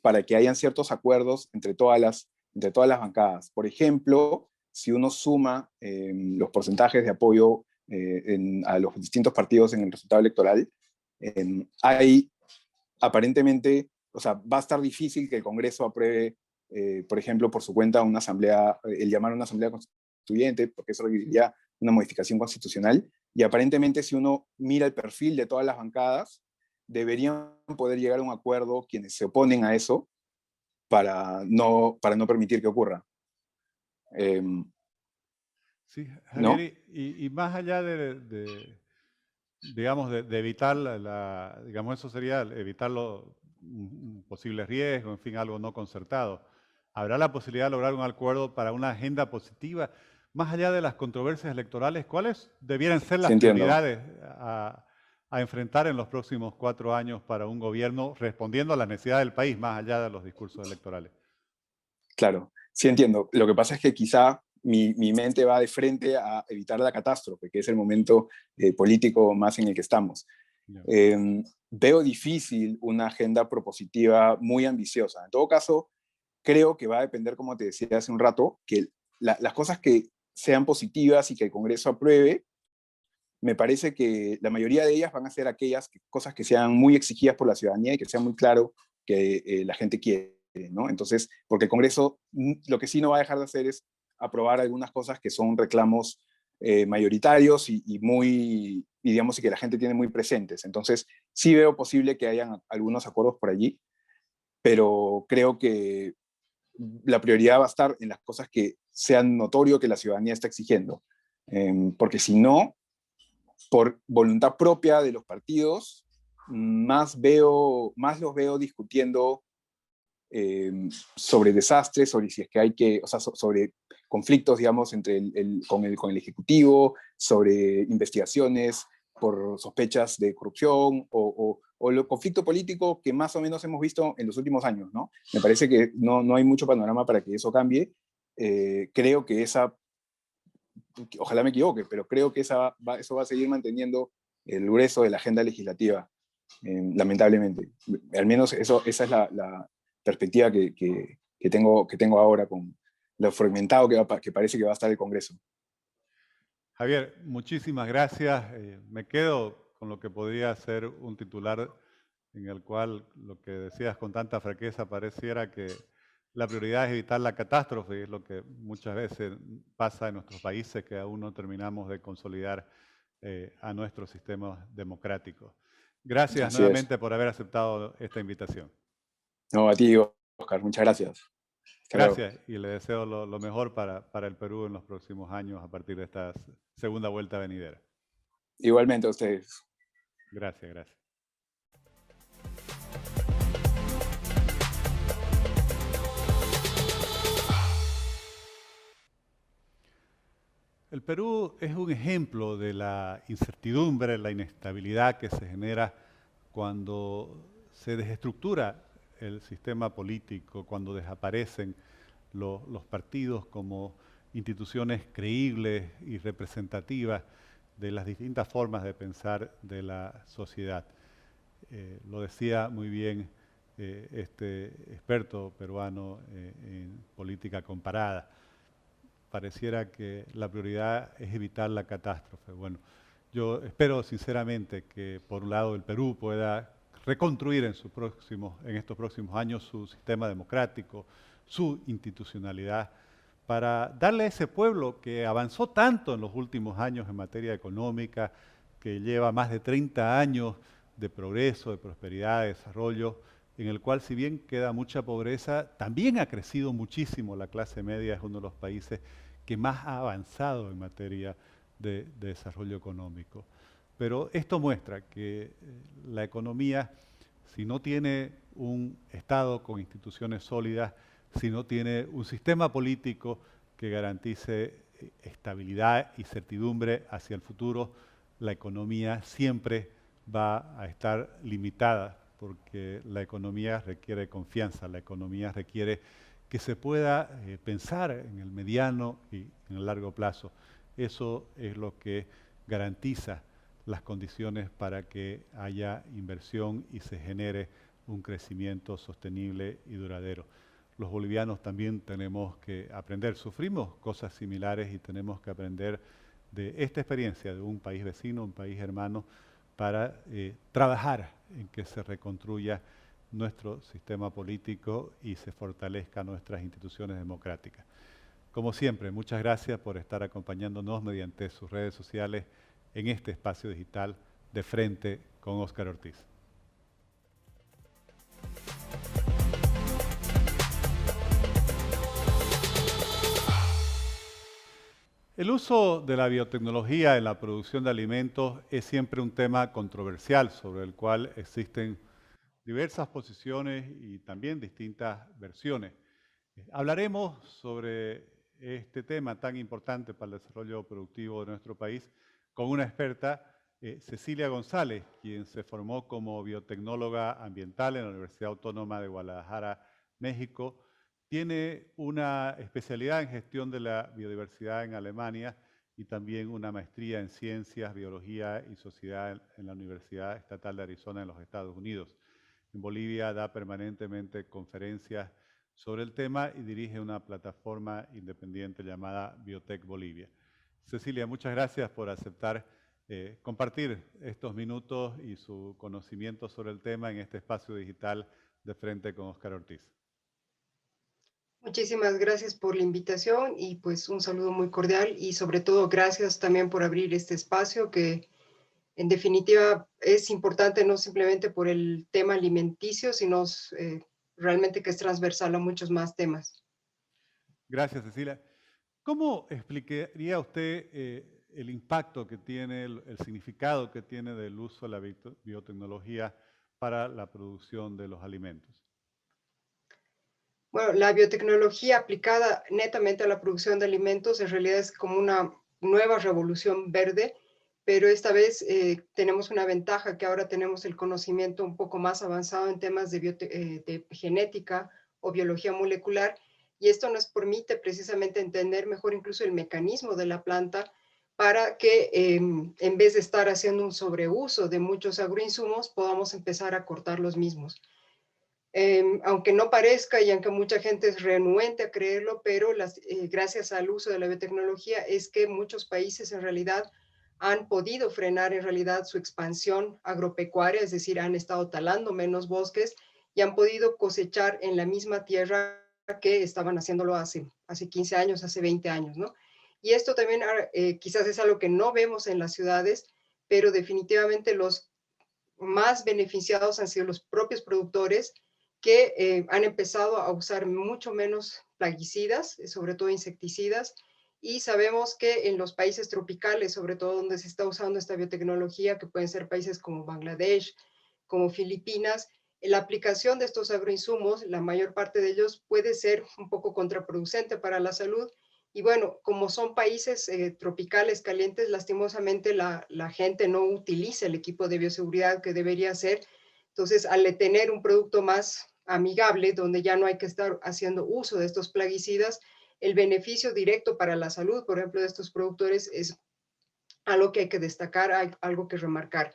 para que hayan ciertos acuerdos entre todas las bancadas. Por ejemplo, si uno suma los porcentajes de apoyo a los distintos partidos en el resultado electoral, hay aparentemente, o sea, va a estar difícil que el Congreso apruebe, por ejemplo, por su cuenta el llamar a una asamblea constituyente, porque eso requeriría una modificación constitucional. Y aparentemente, si uno mira el perfil de todas las bancadas, deberían poder llegar a un acuerdo quienes se oponen a eso para no permitir que ocurra. Sí, ¿No? Javier, y más allá digamos, de evitar digamos, eso sería evitar un posible riesgo, en fin, algo no concertado. ¿Habrá la posibilidad de lograr un acuerdo para una agenda positiva? Más allá de las controversias electorales, ¿cuáles debieran ser Sí, las entiendo. prioridades a enfrentar en los próximos 4 años para un gobierno respondiendo a las necesidades del país, más allá de los discursos electorales? Claro, sí entiendo. Lo que pasa es que quizá mi mente va de frente a evitar la catástrofe, que es el momento político más en el que estamos. Ya. Veo difícil una agenda propositiva muy ambiciosa. En todo caso, creo que va a depender, como te decía hace un rato, que las cosas que sean positivas y que el Congreso apruebe, me parece que la mayoría de ellas van a ser cosas que sean muy exigidas por la ciudadanía y que sea muy claro que la gente quiere, ¿no? Entonces, porque el Congreso lo que sí no va a dejar de hacer es aprobar algunas cosas que son reclamos mayoritarios y digamos, y que la gente tiene muy presentes. Entonces, sí veo posible que hayan algunos acuerdos por allí, pero creo que la prioridad va a estar en las cosas que sean notorio que la ciudadanía está exigiendo. Porque si no, por voluntad propia de los partidos, más los veo discutiendo sobre desastres, sobre si es que o sea, sobre conflictos, digamos, con el Ejecutivo, sobre investigaciones por sospechas de corrupción o el conflicto político que más o menos hemos visto en los últimos años, ¿no? Me parece que no hay mucho panorama para que eso cambie. Creo que ojalá me equivoque, pero creo que eso va a seguir manteniendo el grueso de la agenda legislativa, lamentablemente. Al menos esa es la perspectiva que tengo ahora con lo fragmentado que parece que va a estar el Congreso. Javier, muchísimas gracias. Me quedo con lo que podría ser un titular en el cual lo que decías con tanta franqueza pareciera que la prioridad es evitar la catástrofe, y es lo que muchas veces pasa en nuestros países, que aún no terminamos de consolidar a nuestro sistema democrático. Gracias Así es. nuevamente por haber aceptado esta invitación. No, a ti, Oscar, muchas gracias. Hasta luego. Gracias y le deseo lo mejor para el Perú en los próximos años a partir de esta segunda vuelta venidera. Igualmente a ustedes. Gracias, gracias. El Perú es un ejemplo de la incertidumbre, la inestabilidad que se genera cuando se desestructura el sistema político, cuando desaparecen los partidos como instituciones creíbles y representativas de las distintas formas de pensar de la sociedad. Lo decía muy bien este experto peruano en política comparada. Pareciera que la prioridad es evitar la catástrofe. Bueno, yo espero sinceramente que por un lado el Perú pueda reconstruir en estos próximos años su sistema democrático, su institucionalidad, para darle a ese pueblo que avanzó tanto en los últimos años en materia económica, que lleva más de 30 años de progreso, de prosperidad, de desarrollo, en el cual si bien queda mucha pobreza, también ha crecido muchísimo la clase media, es uno de los países que más ha avanzado en materia de desarrollo económico. Pero esto muestra que la economía, si no tiene un Estado con instituciones sólidas, si no tiene un sistema político que garantice estabilidad y certidumbre hacia el futuro, la economía siempre va a estar limitada, porque la economía requiere confianza, la economía requiere que se pueda pensar en el mediano y en el largo plazo. Eso es lo que garantiza las condiciones para que haya inversión y se genere un crecimiento sostenible y duradero. Los bolivianos también tenemos que aprender, sufrimos cosas similares y tenemos que aprender de esta experiencia de un país vecino, un país hermano, para trabajar en que se reconstruya nuestro sistema político y se fortalezcan nuestras instituciones democráticas. Como siempre, muchas gracias por estar acompañándonos mediante sus redes sociales en este espacio digital de Frente con Óscar Ortiz. El uso de la biotecnología en la producción de alimentos es siempre un tema controversial sobre el cual existen diversas posiciones y también distintas versiones. Hablaremos sobre este tema tan importante para el desarrollo productivo de nuestro país con una experta, Cecilia González, quien se formó como biotecnóloga ambiental en la Universidad Autónoma de Guadalajara, México. Tiene una especialidad en gestión de la biodiversidad en Alemania y también una maestría en ciencias, biología y sociedad en la Universidad Estatal de Arizona en los Estados Unidos. En Bolivia da permanentemente conferencias sobre el tema y dirige una plataforma independiente llamada Biotech Bolivia. Cecilia, muchas gracias por aceptar compartir estos minutos y su conocimiento sobre el tema en este espacio digital de Frente con Óscar Ortiz. Muchísimas gracias por la invitación y pues un saludo muy cordial y sobre todo gracias también por abrir este espacio que en definitiva es importante no simplemente por el tema alimenticio, sino realmente que es transversal a muchos más temas. Gracias, Cecilia. ¿Cómo explicaría usted el impacto que tiene, el significado que tiene del uso de la biotecnología para la producción de los alimentos? Bueno, la biotecnología aplicada netamente a la producción de alimentos en realidad es como una nueva revolución verde, pero esta vez tenemos una ventaja que ahora tenemos el conocimiento un poco más avanzado en temas de genética o biología molecular, y esto nos permite precisamente entender mejor incluso el mecanismo de la planta para que en vez de estar haciendo un sobreuso de muchos agroinsumos, podamos empezar a cortar los mismos. Aunque no parezca y aunque mucha gente es renuente a creerlo, pero gracias al uso de la biotecnología es que muchos países en realidad han podido frenar en realidad su expansión agropecuaria, es decir, han estado talando menos bosques y han podido cosechar en la misma tierra que estaban haciéndolo hace 15 años, hace 20 años, ¿no? Y esto también quizás es algo que no vemos en las ciudades, pero definitivamente los más beneficiados han sido los propios productores que han empezado a usar mucho menos plaguicidas, sobre todo insecticidas, y sabemos que en los países tropicales, sobre todo donde se está usando esta biotecnología, que pueden ser países como Bangladesh, como Filipinas, la aplicación de estos agroinsumos, la mayor parte de ellos puede ser un poco contraproducente para la salud. Y bueno, como son países tropicales calientes, lastimosamente la gente no utiliza el equipo de bioseguridad que debería hacer. Entonces, al tener un producto más amigable, donde ya no hay que estar haciendo uso de estos plaguicidas, el beneficio directo para la salud, por ejemplo, de estos productores es algo que hay que destacar, algo que remarcar.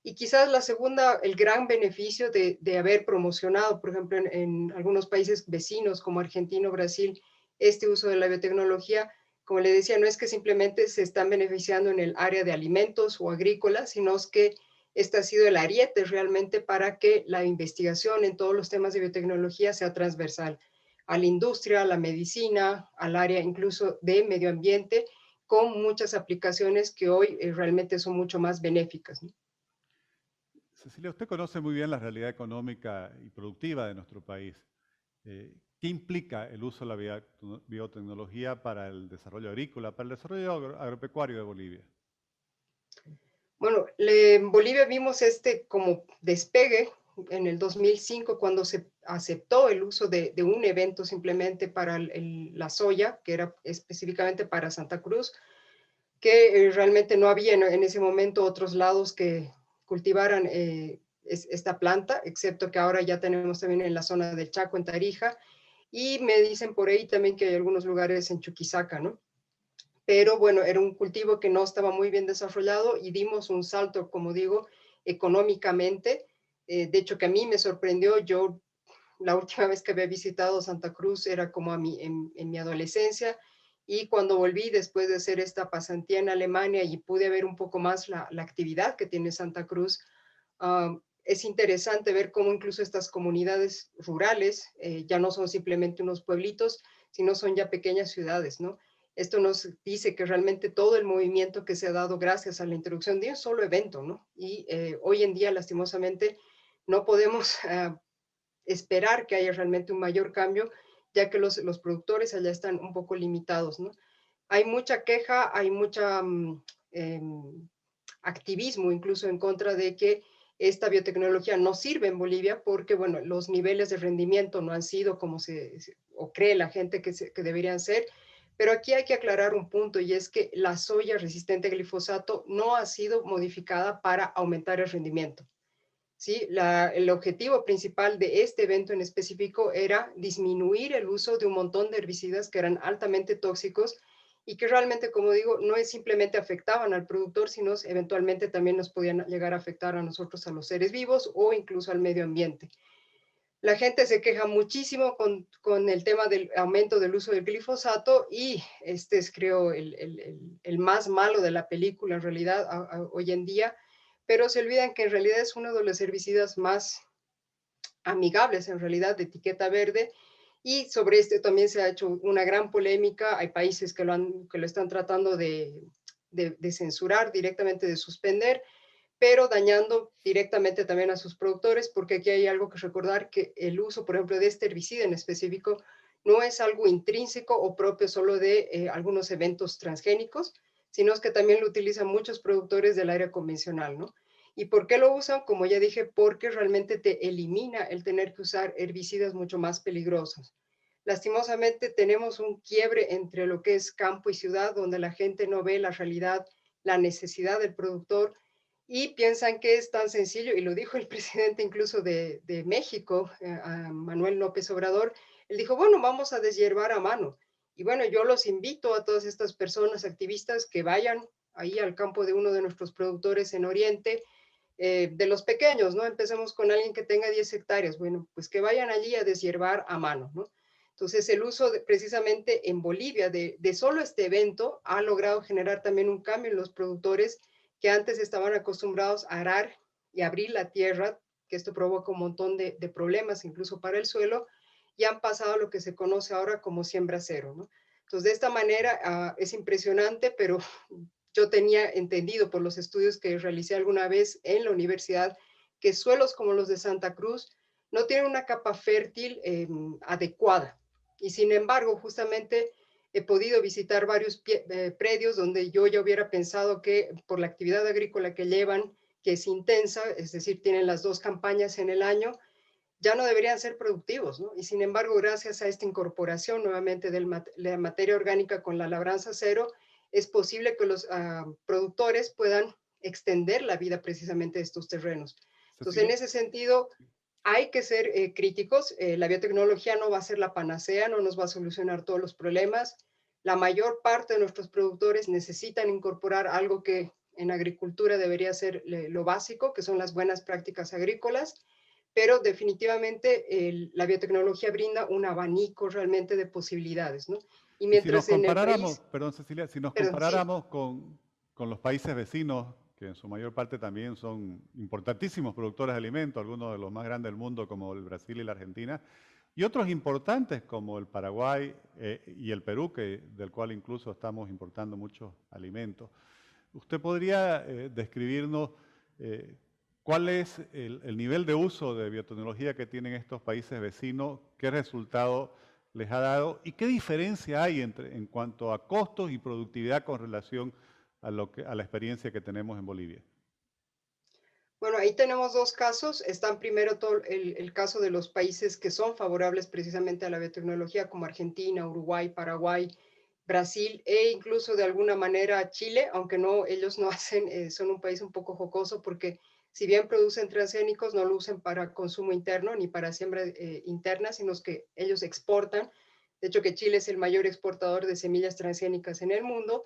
Y quizás la segunda, el gran beneficio de haber promocionado, por ejemplo, en algunos países vecinos como Argentina o Brasil, este uso de la biotecnología, como le decía, no es que simplemente se están beneficiando en el área de alimentos o agrícola, sino es que este ha sido el ariete realmente para que la investigación en todos los temas de biotecnología sea transversal a la industria, a la medicina, al área incluso de medio ambiente, con muchas aplicaciones que hoy realmente son mucho más benéficas, ¿no? Cecilia, usted conoce muy bien la realidad económica y productiva de nuestro país. ¿Qué implica el uso de la biotecnología para el desarrollo agrícola, para el desarrollo agropecuario de Bolivia? Bueno, en Bolivia vimos este como despegue en el 2005 cuando se aceptó el uso de un evento simplemente para la soya, que era específicamente para Santa Cruz, que realmente no había en ese momento otros lados que cultivaran esta planta, excepto que ahora ya tenemos también en la zona del Chaco, en Tarija, y me dicen por ahí también que hay algunos lugares en Chuquisaca, ¿no? Pero bueno, era un cultivo que no estaba muy bien desarrollado y dimos un salto, como digo, económicamente. De hecho, que a mí me sorprendió, yo la última vez que había visitado Santa Cruz era como en mi adolescencia, y cuando volví después de hacer esta pasantía en Alemania y pude ver un poco más la actividad que tiene Santa Cruz, es interesante ver cómo incluso estas comunidades rurales ya no son simplemente unos pueblitos, sino son ya pequeñas ciudades, ¿no? Esto nos dice que realmente todo el movimiento que se ha dado gracias a la introducción de un solo evento, ¿no? Y hoy en día, lastimosamente, no podemos esperar que haya realmente un mayor cambio, ya que los productores allá están un poco limitados, ¿no? Hay mucha queja, hay mucha eh, activismo incluso en contra de que esta biotecnología no sirve en Bolivia porque, bueno, los niveles de rendimiento no han sido como o cree la gente que deberían ser. Pero aquí hay que aclarar un punto, y es que la soya resistente a glifosato no ha sido modificada para aumentar el rendimiento. ¿Sí? El objetivo principal de este evento en específico era disminuir el uso de un montón de herbicidas que eran altamente tóxicos y que realmente, como digo, no es simplemente afectaban al productor, sino eventualmente también nos podían llegar a afectar a nosotros, a los seres vivos o incluso al medio ambiente. La gente se queja muchísimo con el tema del aumento del uso del glifosato, y este es, creo, el más malo de la película en realidad hoy en día, pero se olvidan que en realidad es uno de los herbicidas más amigables en realidad de etiqueta verde, y sobre este también se ha hecho una gran polémica. Hay países que lo están tratando de censurar directamente, de suspender, pero dañando directamente también a sus productores, porque aquí hay algo que recordar, que el uso, por ejemplo, de este herbicida en específico no es algo intrínseco o propio solo de algunos eventos transgénicos, sino es que también lo utilizan muchos productores del área convencional, ¿no? ¿Y por qué lo usan? Como ya dije, porque realmente te elimina el tener que usar herbicidas mucho más peligrosos. Lastimosamente tenemos un quiebre entre lo que es campo y ciudad, donde la gente no ve la realidad, la necesidad del productor, y piensan que es tan sencillo, y lo dijo el presidente incluso de México, Manuel López Obrador. Él dijo, bueno, vamos a deshiervar a mano. Y bueno, yo los invito a todas estas personas activistas que vayan ahí al campo de uno de nuestros productores en Oriente, de los pequeños, ¿no? Empecemos con alguien que tenga 10 hectáreas. Bueno, pues que vayan allí a deshiervar a mano, ¿no? Entonces, el uso precisamente en Bolivia de solo este evento ha logrado generar también un cambio en los productores que antes estaban acostumbrados a arar y abrir la tierra, que esto provoca un montón de problemas, incluso para el suelo, y han pasado a lo que se conoce ahora como siembra cero, ¿no? Entonces, de esta manera es impresionante, pero yo tenía entendido por los estudios que realicé alguna vez en la universidad que suelos como los de Santa Cruz no tienen una capa fértil adecuada. Y sin embargo, justamente he podido visitar varios predios donde yo ya hubiera pensado que por la actividad agrícola que llevan, que es intensa, es decir, tienen las 2 campañas en el año, ya no deberían ser productivos, ¿no? Y sin embargo, gracias a esta incorporación nuevamente de la materia orgánica con la labranza cero, es posible que los productores puedan extender la vida precisamente de estos terrenos. Entonces, en Cecilia. ese sentido, hay que ser críticos. La biotecnología no va a ser la panacea, no nos va a solucionar todos los problemas. La mayor parte de nuestros productores necesitan incorporar algo que en agricultura debería ser lo básico, que son las buenas prácticas agrícolas, pero definitivamente la biotecnología brinda un abanico realmente de posibilidades, ¿no? Y Y si nos mientras en el comparáramos, país, perdón Cecilia, si nos perdón, sí, comparáramos con los países vecinos, que en su mayor parte también son importantísimos productores de alimentos, algunos de los más grandes del mundo como el Brasil y la Argentina, y otros importantes como el Paraguay y el Perú, del cual incluso estamos importando muchos alimentos. ¿Usted podría describirnos eh, cuál es el nivel de uso de biotecnología que tienen estos países vecinos? ¿Qué resultado les ha dado? ¿Y qué diferencia hay en cuanto a costos y productividad con relación a la experiencia que tenemos en Bolivia? bueno, ahí tenemos 2 casos. Están primero todo el caso de los países que son favorables precisamente a la biotecnología, como Argentina, Uruguay, Paraguay, Brasil e incluso de alguna manera Chile, aunque no, ellos no hacen, son un país un poco jocoso porque si bien producen transgénicos, no lo usan para consumo interno ni para siembra interna, sino que ellos exportan. De hecho, que Chile es el mayor exportador de semillas transgénicas en el mundo,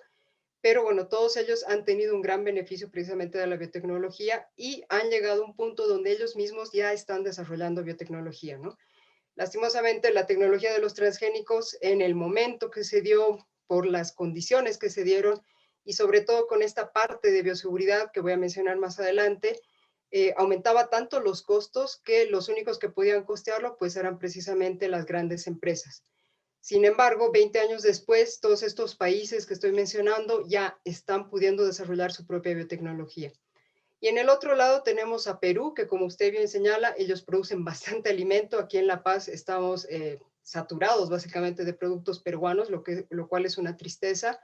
pero bueno, todos ellos han tenido un gran beneficio precisamente de la biotecnología y han llegado a un punto donde ellos mismos ya están desarrollando biotecnología, ¿no? Lastimosamente, la tecnología de los transgénicos en el momento que se dio, por las condiciones que se dieron y sobre todo con esta parte de bioseguridad que voy a mencionar más adelante, aumentaba tanto los costos que los únicos que podían costearlo pues eran precisamente las grandes empresas. Sin embargo, 20 años después, todos estos países que estoy mencionando ya están pudiendo desarrollar su propia biotecnología. Y en el otro lado tenemos a Perú, que como usted bien señala, ellos producen bastante alimento. Aquí en La Paz estamos saturados básicamente de productos peruanos, lo cual es una tristeza.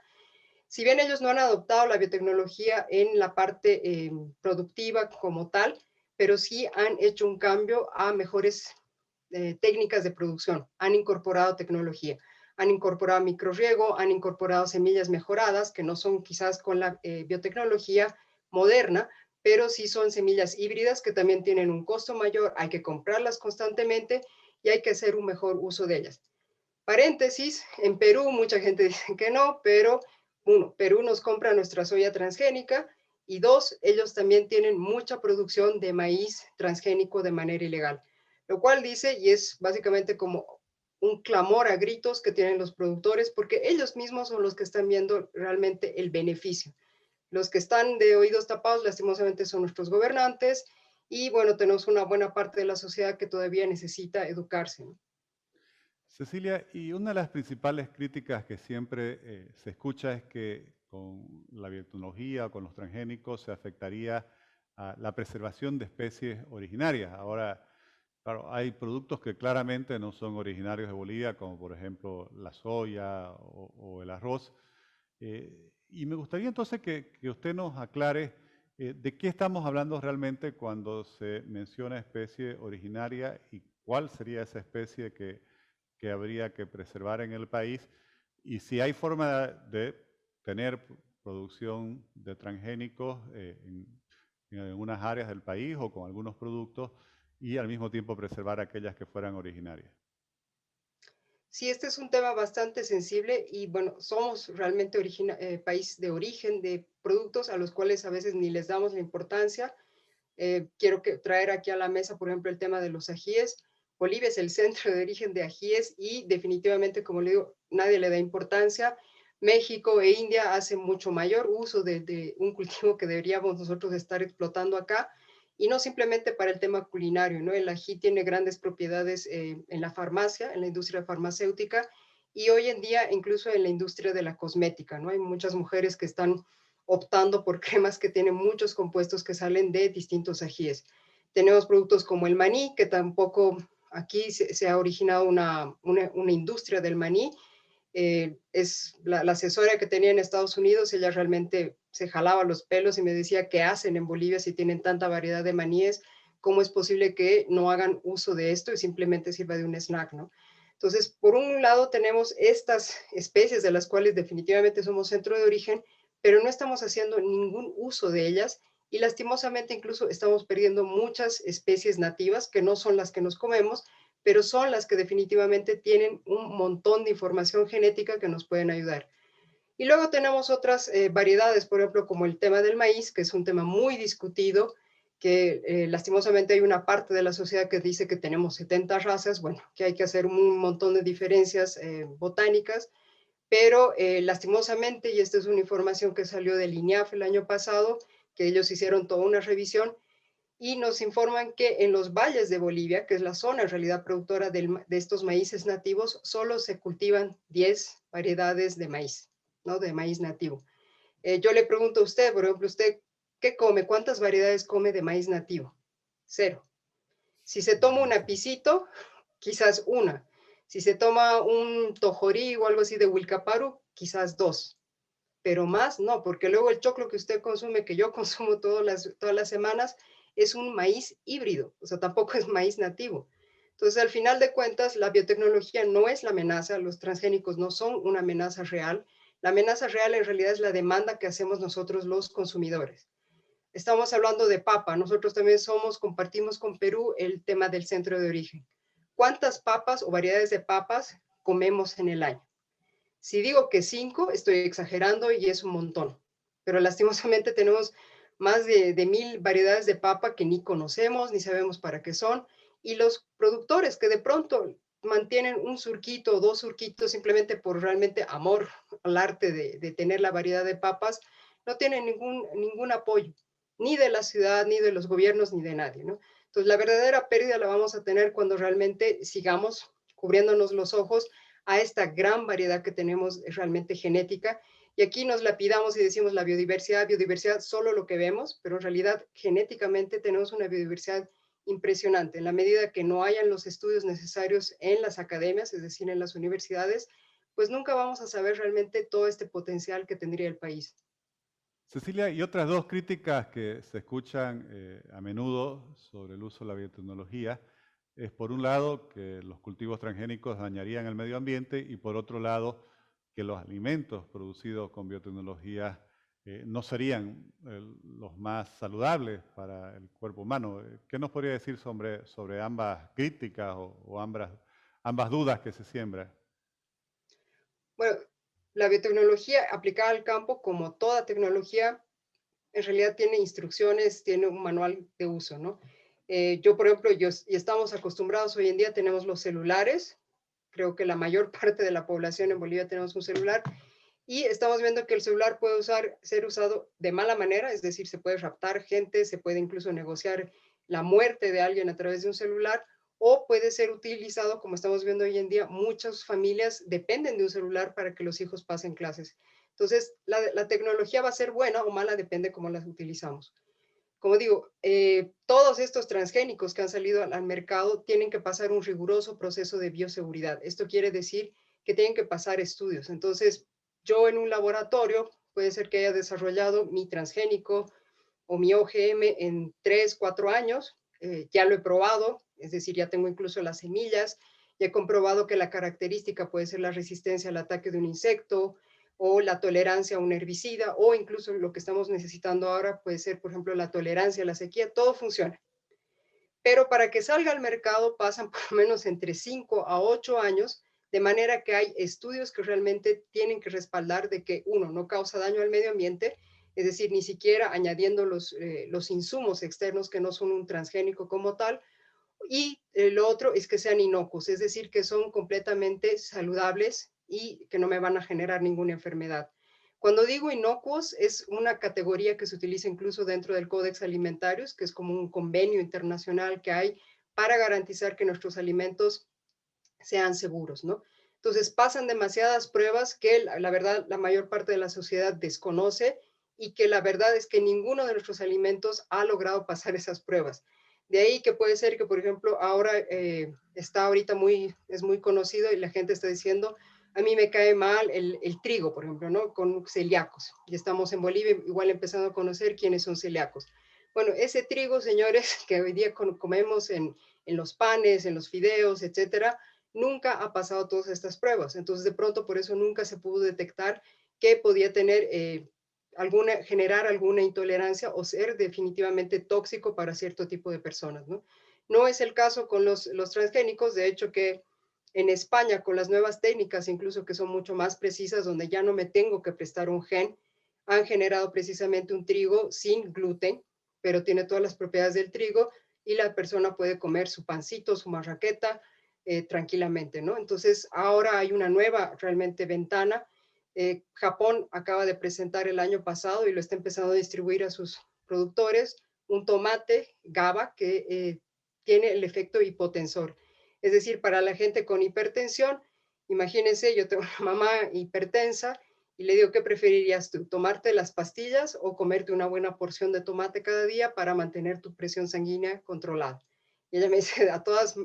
Si bien ellos no han adoptado la biotecnología en la parte productiva como tal, pero sí han hecho un cambio a mejores técnicas de producción, han incorporado tecnología, han incorporado microriego, han incorporado semillas mejoradas, que no son quizás con la biotecnología moderna, pero sí son semillas híbridas que también tienen un costo mayor, hay que comprarlas constantemente y hay que hacer un mejor uso de ellas. Paréntesis, en Perú mucha gente dice que no, pero uno, Perú nos compra nuestra soya transgénica y dos, ellos también tienen mucha producción de maíz transgénico de manera ilegal, lo cual dice, y es básicamente como un clamor a gritos que tienen los productores, porque ellos mismos son los que están viendo realmente el beneficio. Los que están de oídos tapados, lastimosamente, son nuestros gobernantes y bueno, tenemos una buena parte de la sociedad que todavía necesita educarse, ¿no? Cecilia, y una de las principales críticas que siempre se escucha es que con la biotecnología o con los transgénicos se afectaría a la preservación de especies originarias. Ahora, claro, hay productos que claramente no son originarios de Bolivia, como por ejemplo la soya o el arroz. Y me gustaría entonces que usted nos aclare de qué estamos hablando realmente cuando se menciona especie originaria y cuál sería esa especie que habría que preservar en el país y si hay forma de tener producción de transgénicos en algunas áreas del país o con algunos productos y al mismo tiempo preservar aquellas que fueran originarias. Sí, este es un tema bastante sensible y bueno, somos realmente país de origen de productos a los cuales a veces ni les damos la importancia. Quiero traer aquí a la mesa, por ejemplo, el tema de los ajíes. Bolivia es el centro de origen de ajíes y definitivamente, como le digo, nadie le da importancia. México e India hacen mucho mayor uso de un cultivo que deberíamos nosotros estar explotando acá y no simplemente para el tema culinario, ¿no? El ají tiene grandes propiedades en la farmacia, en la industria farmacéutica y hoy en día incluso en la industria de la cosmética, ¿no? Hay muchas mujeres que están optando por cremas que tienen muchos compuestos que salen de distintos ajíes. Tenemos productos como el maní, que tampoco aquí se ha originado una industria del maní. Es la asesora que tenía en Estados Unidos, ella realmente se jalaba los pelos y me decía, ¿qué hacen en Bolivia si tienen tanta variedad de maníes? ¿Cómo es posible que no hagan uso de esto y simplemente sirva de un snack, ¿no? Entonces, por un lado tenemos estas especies de las cuales definitivamente somos centro de origen, pero no estamos haciendo ningún uso de ellas y lastimosamente incluso estamos perdiendo muchas especies nativas que no son las que nos comemos, pero son las que definitivamente tienen un montón de información genética que nos pueden ayudar. Y luego tenemos otras variedades, por ejemplo, como el tema del maíz, que es un tema muy discutido, que lastimosamente hay una parte de la sociedad que dice que tenemos 70 razas, bueno, que hay que hacer un montón de diferencias botánicas, pero lastimosamente, y esta es una información que salió del INIAF el año pasado, que ellos hicieron toda una revisión, y nos informan que en los valles de Bolivia, que es la zona en realidad productora de estos maíces nativos, solo se cultivan 10 variedades de maíz, ¿no? De maíz nativo. Yo le pregunto a usted, por ejemplo, ¿usted qué come? ¿Cuántas variedades come de maíz nativo? Cero. Si se toma un apicito, quizás una. Si se toma un tojorí o algo así de Wilcaparu, quizás dos. Pero más no, porque luego el choclo que usted consume, que yo consumo todas las semanas, es un maíz híbrido, o sea, tampoco es maíz nativo. Entonces, al final de cuentas, la biotecnología no es la amenaza, los transgénicos no son una amenaza real. La amenaza real en realidad es la demanda que hacemos nosotros los consumidores. Estamos hablando de papa, nosotros también compartimos con Perú el tema del centro de origen. ¿Cuántas papas o variedades de papas comemos en el año? Si digo que 5, estoy exagerando y es un montón. Pero lastimosamente tenemos más de 1000 variedades de papa que ni conocemos, ni sabemos para qué son. Y los productores que de pronto mantienen un surquito o dos surquitos simplemente por realmente amor al arte de tener la variedad de papas, no tienen ningún apoyo, ni de la ciudad, ni de los gobiernos, ni de nadie, ¿no? Entonces, la verdadera pérdida la vamos a tener cuando realmente sigamos cubriéndonos los ojos a esta gran variedad que tenemos realmente genética. Y aquí nos la pidamos y decimos la biodiversidad, biodiversidad, solo lo que vemos, pero en realidad genéticamente tenemos una biodiversidad impresionante. En la medida que no hayan los estudios necesarios en las academias, es decir, en las universidades, pues nunca vamos a saber realmente todo este potencial que tendría el país. Cecilia, y otras dos críticas que se escuchan a menudo sobre el uso de la biotecnología es, por un lado, que los cultivos transgénicos dañarían el medio ambiente y, por otro lado, que los alimentos producidos con biotecnología no serían los más saludables para el cuerpo humano. ¿Qué nos podría decir sobre ambas críticas o ambas dudas que se siembran? Bueno, la biotecnología aplicada al campo, como toda tecnología, en realidad tiene instrucciones, tiene un manual de uso, ¿no? Yo, por ejemplo, y estamos acostumbrados hoy en día, tenemos los celulares, creo que la mayor parte de la población en Bolivia tenemos un celular, y estamos viendo que el celular puede ser usado de mala manera, es decir, se puede raptar gente, se puede incluso negociar la muerte de alguien a través de un celular, o puede ser utilizado, como estamos viendo hoy en día, muchas familias dependen de un celular para que los hijos pasen clases. Entonces, la tecnología va a ser buena o mala, depende cómo las utilizamos. Como digo, todos estos transgénicos que han salido al mercado tienen que pasar un riguroso proceso de bioseguridad. Esto quiere decir que tienen que pasar estudios. Entonces, yo en un laboratorio puede ser que haya desarrollado mi transgénico o mi OGM en 3, 4 años, ya lo he probado, es decir, ya tengo incluso las semillas, ya he comprobado que la característica puede ser la resistencia al ataque de un insecto o la tolerancia a un herbicida o incluso lo que estamos necesitando ahora puede ser, por ejemplo, la tolerancia a la sequía, todo funciona. Pero para que salga al mercado pasan por lo menos entre 5 a 8 años, de manera que hay estudios que realmente tienen que respaldar de que uno no causa daño al medio ambiente, es decir, ni siquiera añadiendo los insumos externos que no son un transgénico como tal, y lo otro es que sean inocuos, es decir, que son completamente saludables y que no me van a generar ninguna enfermedad. Cuando digo inocuos, es una categoría que se utiliza incluso dentro del Códex Alimentarios, que es como un convenio internacional que hay para garantizar que nuestros alimentos sean seguros, ¿no? Entonces pasan demasiadas pruebas que la verdad la mayor parte de la sociedad desconoce y que la verdad es que ninguno de nuestros alimentos ha logrado pasar esas pruebas. De ahí que puede ser que, por ejemplo, ahora está ahorita es muy conocido y la gente está diciendo, a mí me cae mal el trigo, por ejemplo, ¿no? Con celíacos. Y estamos en Bolivia igual empezando a conocer quiénes son celíacos. Bueno, ese trigo, señores, que hoy día comemos en los panes, en los fideos, etcétera, nunca ha pasado todas estas pruebas. Entonces, de pronto, por eso nunca se pudo detectar que podía tener generar alguna intolerancia o ser definitivamente tóxico para cierto tipo de personas, ¿no? No es el caso con los transgénicos, de hecho que en España con las nuevas técnicas, incluso que son mucho más precisas, donde ya no me tengo que prestar un gen, han generado precisamente un trigo sin gluten, pero tiene todas las propiedades del trigo y la persona puede comer su pancito, su marraqueta tranquilamente, ¿no? Entonces ahora hay una nueva realmente ventana. Japón acaba de presentar el año pasado y lo está empezando a distribuir a sus productores un tomate GABA que tiene el efecto hipotensor. Es decir, para la gente con hipertensión, imagínense, yo tengo una mamá hipertensa y le digo, ¿qué preferirías tú? ¿Tomarte las pastillas o comerte una buena porción de tomate cada día para mantener tu presión sanguínea controlada? Y ella me dice,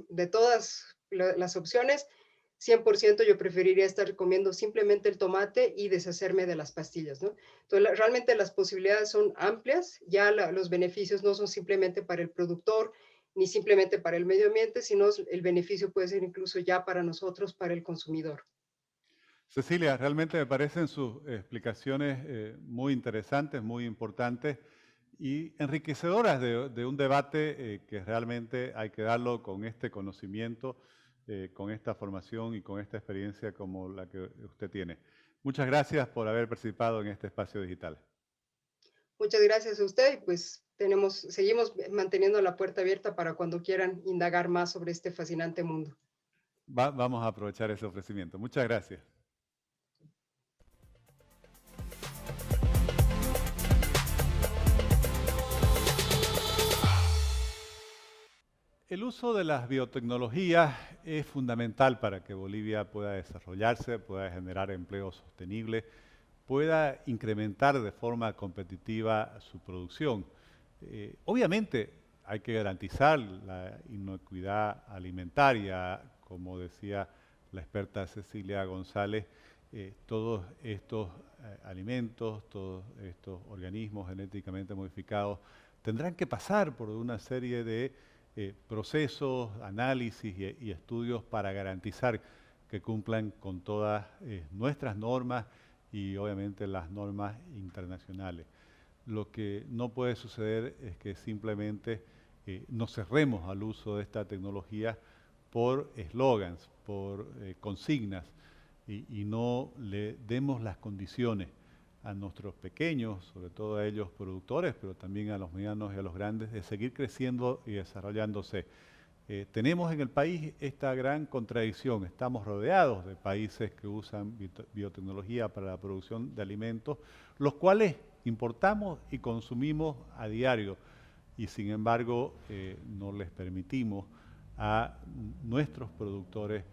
de todas las opciones, 100% yo preferiría estar comiendo simplemente el tomate y deshacerme de las pastillas, ¿no? Entonces, realmente las posibilidades son amplias, ya los beneficios no son simplemente para el productor, ni simplemente para el medio ambiente, sino el beneficio puede ser incluso ya para nosotros, para el consumidor. Cecilia, realmente me parecen sus explicaciones muy interesantes, muy importantes y enriquecedoras de un debate que realmente hay que darlo con este conocimiento, con esta formación y con esta experiencia como la que usted tiene. Muchas gracias por haber participado en este espacio digital. Muchas gracias a usted y pues seguimos manteniendo la puerta abierta para cuando quieran indagar más sobre este fascinante mundo. Vamos a aprovechar ese ofrecimiento. Muchas gracias. El uso de las biotecnologías es fundamental para que Bolivia pueda desarrollarse, pueda generar empleo sostenible, pueda incrementar de forma competitiva su producción. Obviamente hay que garantizar la inocuidad alimentaria, como decía la experta Cecilia González, todos estos alimentos, todos estos organismos genéticamente modificados tendrán que pasar por una serie de procesos, análisis y estudios para garantizar que cumplan con todas nuestras normas y obviamente las normas internacionales. Lo que no puede suceder es que simplemente nos cerremos al uso de esta tecnología por eslogans, por consignas y no le demos las condiciones a nuestros pequeños, sobre todo a ellos productores, pero también a los medianos y a los grandes, de seguir creciendo y desarrollándose. Tenemos en el país esta gran contradicción. Estamos rodeados de países que usan biotecnología para la producción de alimentos, los cuales importamos y consumimos a diario y sin embargo no les permitimos a nuestros productores,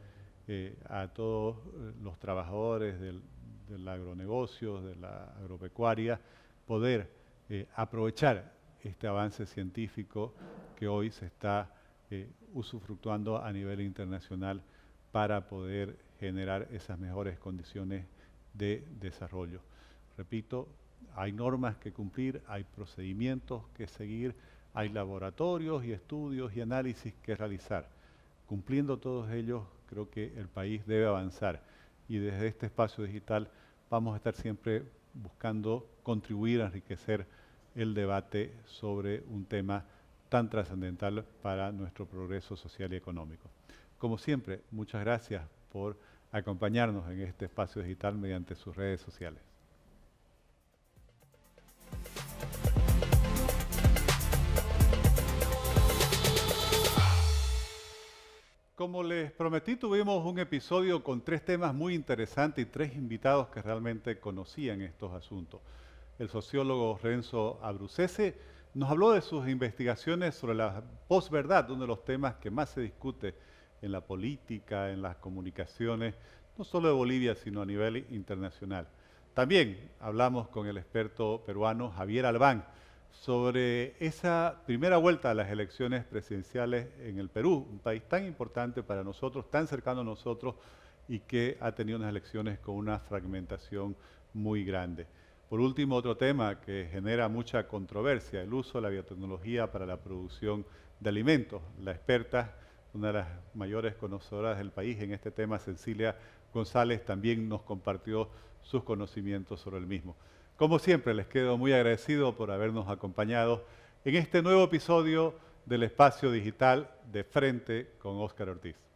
a todos los trabajadores del agronegocio, de la agropecuaria, poder aprovechar este avance científico que hoy se está usufructuando a nivel internacional para poder generar esas mejores condiciones de desarrollo. Repito, hay normas que cumplir, hay procedimientos que seguir, hay laboratorios y estudios y análisis que realizar. Cumpliendo todos ellos, creo que el país debe avanzar y desde este espacio digital vamos a estar siempre buscando contribuir a enriquecer el debate sobre un tema tan trascendental para nuestro progreso social y económico. Como siempre, muchas gracias por acompañarnos en este espacio digital mediante sus redes sociales. Como les prometí, tuvimos un episodio con 3 temas muy interesantes y 3 invitados que realmente conocían estos asuntos. El sociólogo Renzo Abruzzese nos habló de sus investigaciones sobre la posverdad, uno de los temas que más se discute en la política, en las comunicaciones, no solo de Bolivia, sino a nivel internacional. También hablamos con el experto peruano Javier Albán sobre esa primera vuelta a las elecciones presidenciales en el Perú, un país tan importante para nosotros, tan cercano a nosotros y que ha tenido unas elecciones con una fragmentación muy grande. Por último, otro tema que genera mucha controversia, el uso de la biotecnología para la producción de alimentos. La experta, una de las mayores conocedoras del país en este tema, Cecilia González, también nos compartió sus conocimientos sobre el mismo. Como siempre, les quedo muy agradecido por habernos acompañado en este nuevo episodio del Espacio Digital de Frente con Óscar Ortiz.